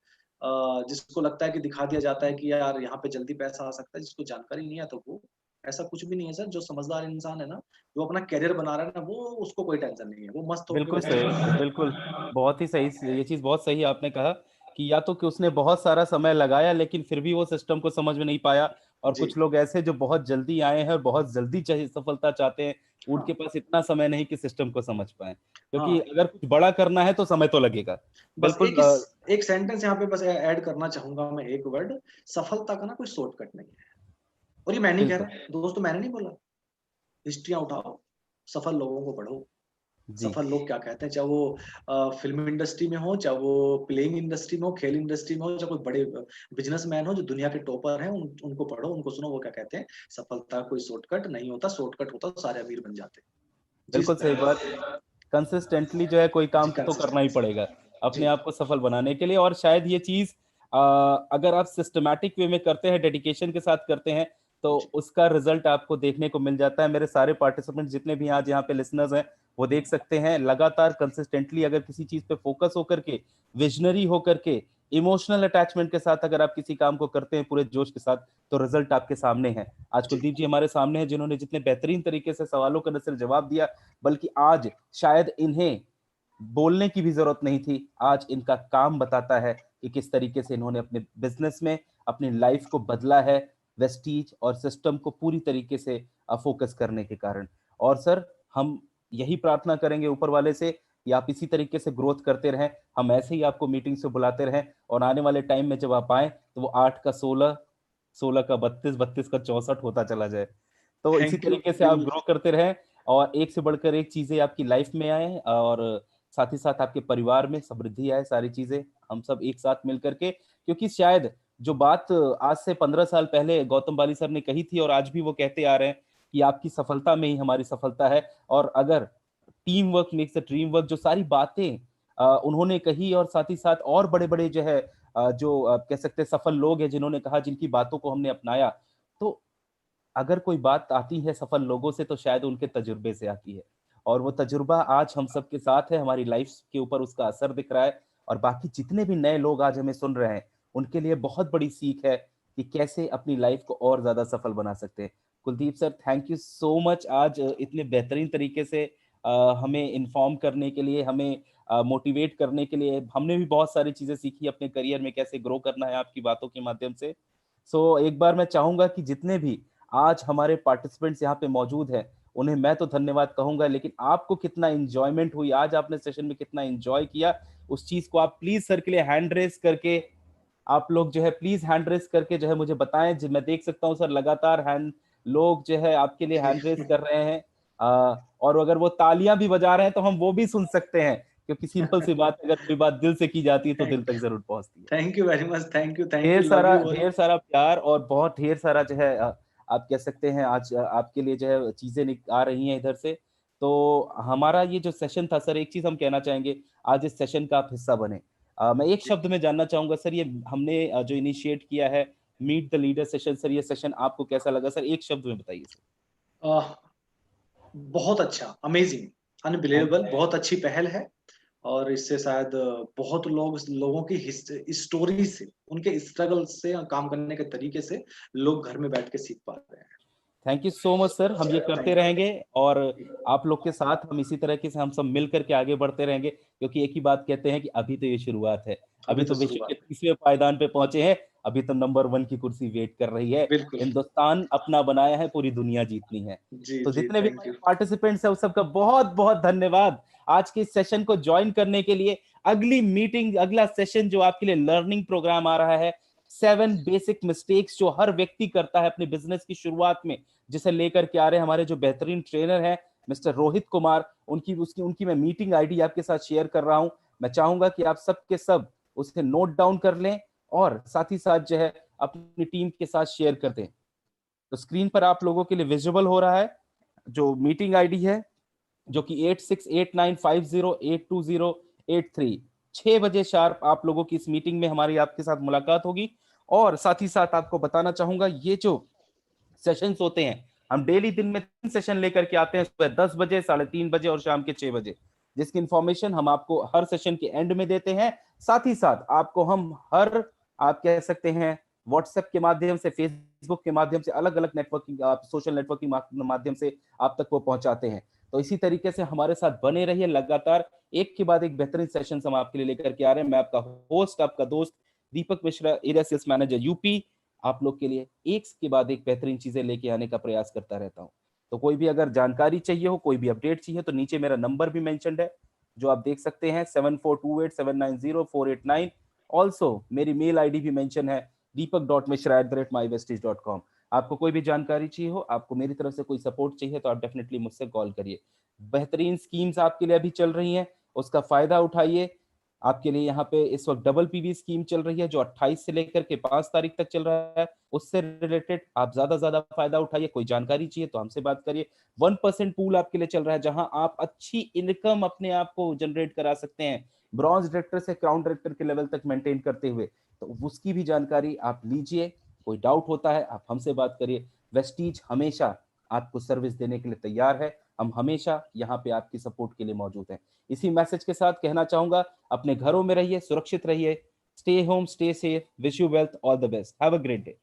जिसको लगता है कि दिखा दिया जाता है कि यार यहाँ पे जल्दी पैसा आ सकता है, जिसको जानकारी नहीं है, तो वो ऐसा कुछ भी नहीं है सर। जो समझदार इंसान है ना, जो अपना करियर बना रहा है ना, वो उसको कोई टेंशन नहीं है, वो मस्त होके बिल्कुल बस सही, बिल्कुल। बहुत ही सही, ये चीज बहुत सही आपने कहा कि या तो कि उसने बहुत सारा समय लगाया लेकिन फिर भी वो सिस्टम को समझ में नहीं पाया, और जी, कुछ लोग ऐसे जो बहुत जल्दी आए हैं और बहुत जल्दी चाहिए सफलता चाहते हैं, उनके हाँ, पास इतना समय नहीं कि सिस्टम को समझ पाए, क्योंकि हाँ। अगर कुछ बड़ा करना है तो समय तो लगेगा। बस बिल्कुल। एक सेंटेंस यहाँ पे बस ऐड करना चाहूँगा मैं, एक वर्ड, सफलता का ना कोई शॉर्टकट नहीं है। और ये मैं नहीं कह बिल्कुल। रहा, दोस्तों मैंने नहीं बोला। हिस्ट्रियाँ उठाओ, सफल लोगों को पढ़ो, जी। सफल लोग क्या कहते हैं, चाहे वो फ़िल्म इंडस्ट्री में हो, चाहे वो प्लेइंग इंडस्ट्री में हो, खेल इंडस्ट्री में हो, चाहे कोई बड़े बिज़नेसमैन हो जो दुनिया के टॉपर हैं, उनको पढ़ो, उनको सुनो, वो क्या कहते हैं, सफलता का कोई शॉर्टकट नहीं होता, शॉर्टकट होता तो सारे अमीर बन जाते। जी बिल्कुल सही बात। सर। कंसिस्टेंटली जो है कोई जी, काम तो करना ही कंसिस्टेंसी। पड़ेगा अपने जी, आप को सफल बनाने के लिए, और शायद ये चीज अगर आप सिस्टमैटिक वे में करते हैं, डेडिकेशन के साथ करते हैं, तो जी, उसका रिजल्ट आपको देखने को मिल जाता है। मेरे सारे पार्टिसिपेंट जितने भी आज यहाँ पे लिसनर्स हैं, वो देख सकते हैं, लगातार कंसिस्टेंटली अगर किसी चीज पे फोकस होकर के, विजनरी होकर के, इमोशनल अटैचमेंट के साथ अगर आप किसी काम को करते हैं पूरे जोश के साथ, तो रिजल्ट आपके सामने है। आज जी, कुलदीप जी हमारे सामने हैं, जिन्होंने जितने बेहतरीन तरीके से सवालों का न सिर्फ जवाब दिया, बल्कि आज शायद इन्हें बोलने की भी जरूरत नहीं थी। आज इनका काम बताता है कि किस तरीके से इन्होंने अपने बिजनेस में अपनी लाइफ को बदला है, वेस्टीज और सिस्टम को पूरी तरीके से फोकस करने के कारण। और सर, हम यही प्रार्थना करेंगे ऊपर वाले से कि आप इसी तरीके से ग्रोथ करते रहें, हम ऐसे ही आपको मीटिंग से बुलाते रहें, और आने वाले टाइम में जब आप आए तो वो 8 का 16, 16 का 32, 32 का 64 होता चला जाए। तो इसी थैंक यू। तरीके से आप ग्रो करते रहें, और एक से बढ़कर एक चीजें आपकी लाइफ में आए, और साथ ही साथ आपके परिवार में समृद्धि आए, सारी चीजें हम सब एक साथ मिल करके, क्योंकि शायद जो बात आज से 15 साल पहले गौतम बाली सर ने कही थी और आज भी वो कहते आ रहे हैं कि आपकी सफलता में ही हमारी सफलता है, और अगर team work makes the dream work, जो सारी बातें उन्होंने कही, और साथ ही साथ और बड़े बड़े जो है जो कह सकते हैं सफल लोग हैं जिन्होंने कहा, जिनकी बातों को हमने अपनाया, तो अगर कोई बात आती है सफल लोगों से तो शायद उनके तजुर्बे से आती है, और वो तजुर्बा आज हम सबके साथ है, हमारी लाइफ के ऊपर उसका असर दिख रहा है, और बाकी जितने भी नए लोग आज हमें सुन रहे हैं, उनके लिए बहुत बड़ी सीख है कि कैसे अपनी लाइफ को और ज्यादा सफल बना सकते हैं। Kuldeep sir, thank you so much, आज इतने बेहतरीन तरीके से हमें इन्फॉर्म करने के लिए, हमें मोटिवेट करने के लिए। हमने भी बहुत सारी चीजें सीखी अपने करियर में कैसे ग्रो करना है आपकी बातों के माध्यम से। सो एक बार मैं चाहूंगा कि जितने भी आज हमारे पार्टिसिपेंट्स यहाँ पे मौजूद हैं, उन्हें मैं तो धन्यवाद कहूंगा, लेकिन आपको कितना इंजॉयमेंट हुई आज, आपने सेशन में कितना एंजॉय किया, उस चीज को आप प्लीज सर के लिए हैंड रेस करके, आप लोग जो है प्लीज हैंड रेस करके जो है मुझे बताएं। मैं देख सकता हूँ सर, लगातार हैंड लोग जो है आपके लिए जी। हैंड रेस कर रहे हैं, और अगर वो तालियां भी बजा रहे हैं तो हम वो भी सुन सकते हैं, क्योंकि सिंपल सी बात, अगर कोई बात दिल से की जाती है तो दिल तक जरूर पहुंचती है। Thank you very much, thank you, love you all. ढेर सारा प्यार और बहुत ढेर सारा जो है आप कह सकते हैं आज आपके लिए जो है चीजें आ रही हैं इधर से। तो हमारा ये जो सेशन था सर, एक चीज हम कहना चाहेंगे, आज इस सेशन का आप हिस्सा बने। मैं एक शब्द में जानना चाहूंगा सर, ये हमने जो इनिशिएट किया है meet the leader session, sir ये सेशन आपको कैसा लगा सर, एक शब्द में बताइए सर। आह, बहुत अच्छा, अमेजिंग, थैंक अनबिलीवेबल, बहुत अच्छी पहल है। और इससे शायद बहुत लोगों की स्टोरी से, उनके स्ट्रगल से, काम करने के तरीके से लोग घर में बैठ के सीख पा रहे हैं। Thank you so much sir, हम ये करते थैंक रहेंगे, और यू। आप लोग के साथ हम इसी तरह के से हम सब मिल करके आगे बढ़ते रहेंगे, क्योंकि एक ही बात कहते हैं कि अभी तो ये शुरुआत है, अभी अभी तो तो विश्व के शुरुआत है। 30वें पायदान पे पहुंचे हैं, अभी तो नंबर 1 की कुर्सी वेट कर रही है, बिल्कुल। हिंदुस्तान अपना बनाया है, पूरी दुनिया जीतनी है। जी, तो जी, जितने भी थैंक हमारे यू। पार्टिसिपेंट्स हैं उस सबका बहुत बहुत धन्यवाद आज के इस सेशन को ज्वाइन करने के लिए। अगली मीटिंग, अगला सेशन जो आपके लिए लर्निंग प्रोग्राम आ रहा है, 7 बेसिक मिस्टेक्स जो हर व्यक्ति करता है अपने बिजनेस की शुरुआत में, जिसे लेकर के आ रहे हैं हमारे जो बेहतरीन ट्रेनर है मिस्टर रोहित कुमार। उनकी मैं मीटिंग आईडी आपके साथ शेयर कर रहा हूं। मैं चाहूंगा कि आप सब के सब उसे नोट डाउन कर लें और साथ ही साथ जो है अपनी टीम के साथ शेयर कर दें। तो स्क्रीन पर आप लोगों के लिए विजिबल हो रहा है जो मीटिंग आईडी है, जो कि 8689508208 6 बजे शार्प आप लोगों की इस मीटिंग में हमारी आपके साथ मुलाकात होगी। और साथ ही साथ आपको बताना चाहूंगा, ये जो सेशंस होते हैं हम डेली दिन में 3 सेशन लेकर के आते हैं, सुबह 10 बजे, 3:30 बजे और शाम के 6 बजे, जिसकी इंफॉर्मेशन हम आपको हर सेशन के एंड में देते हैं। साथ ही साथ आपको हम हर, आप कह सकते हैं, व्हाट्सएप के माध्यम से, फेसबुक के माध्यम से, अलग अलग नेटवर्किंग सोशल नेटवर्किंग माध्यम से आप तक वो पहुंचाते हैं। तो इसी तरीके से हमारे साथ बने रहिए, लगातार एक के बाद एक बेहतरीन सेशन हम आपके लिए लेकर के आ रहे हैं। मैं आपका होस्ट, आपका दोस्त Deepak Mishra, area sales manager UP, आप लोग के लिए एक के बाद एक बेहतरीन चीजें लेके आने का प्रयास करता रहता हूं। तो कोई भी अगर जानकारी चाहिए हो, कोई भी अपडेट चाहिए, तो नीचे मेरा नंबर भी मेंशन्ड है जो आप देख सकते हैं, 7428790489। ऑल्सो मेरी मेल आईडी भी मेंशन है, deepak.mishra@mywestige.com। आपको कोई भी जानकारी चाहिए हो, आपको मेरी तरफ से कोई सपोर्ट चाहिए, तो आप डेफिनेटली मुझसे कॉल करिए। बेहतरीन स्कीम्स आपके लिए अभी चल रही हैं, उसका फायदा उठाइए। आपके लिए यहाँ पे इस वक्त डबल पीवी स्कीम चल रही है जो 28 से लेकर के 5 तारीख तक चल रहा है। उससे रिलेटेड आप ज्यादा फायदा उठाइए। कोई जानकारी चाहिए तो हमसे बात करिए। 1% पूल आपके लिए चल रहा है जहां आप अच्छी इनकम अपने आप को जनरेट करा सकते हैं, ब्रॉन्ज डायरेक्टर से क्राउन डायरेक्टर के लेवल तक मेंटेन करते हुए। तो उसकी भी जानकारी आप लीजिए। कोई डाउट होता है आप हमसे बात करिए। वेस्टीज हमेशा आपको सर्विस देने के लिए तैयार है। हम हमेशा यहाँ पे आपकी सपोर्ट के लिए मौजूद हैं। इसी मैसेज के साथ कहना चाहूंगा, अपने घरों में रहिए, सुरक्षित रहिए। Stay home, stay safe, wish you wealth, all the best, have a great day.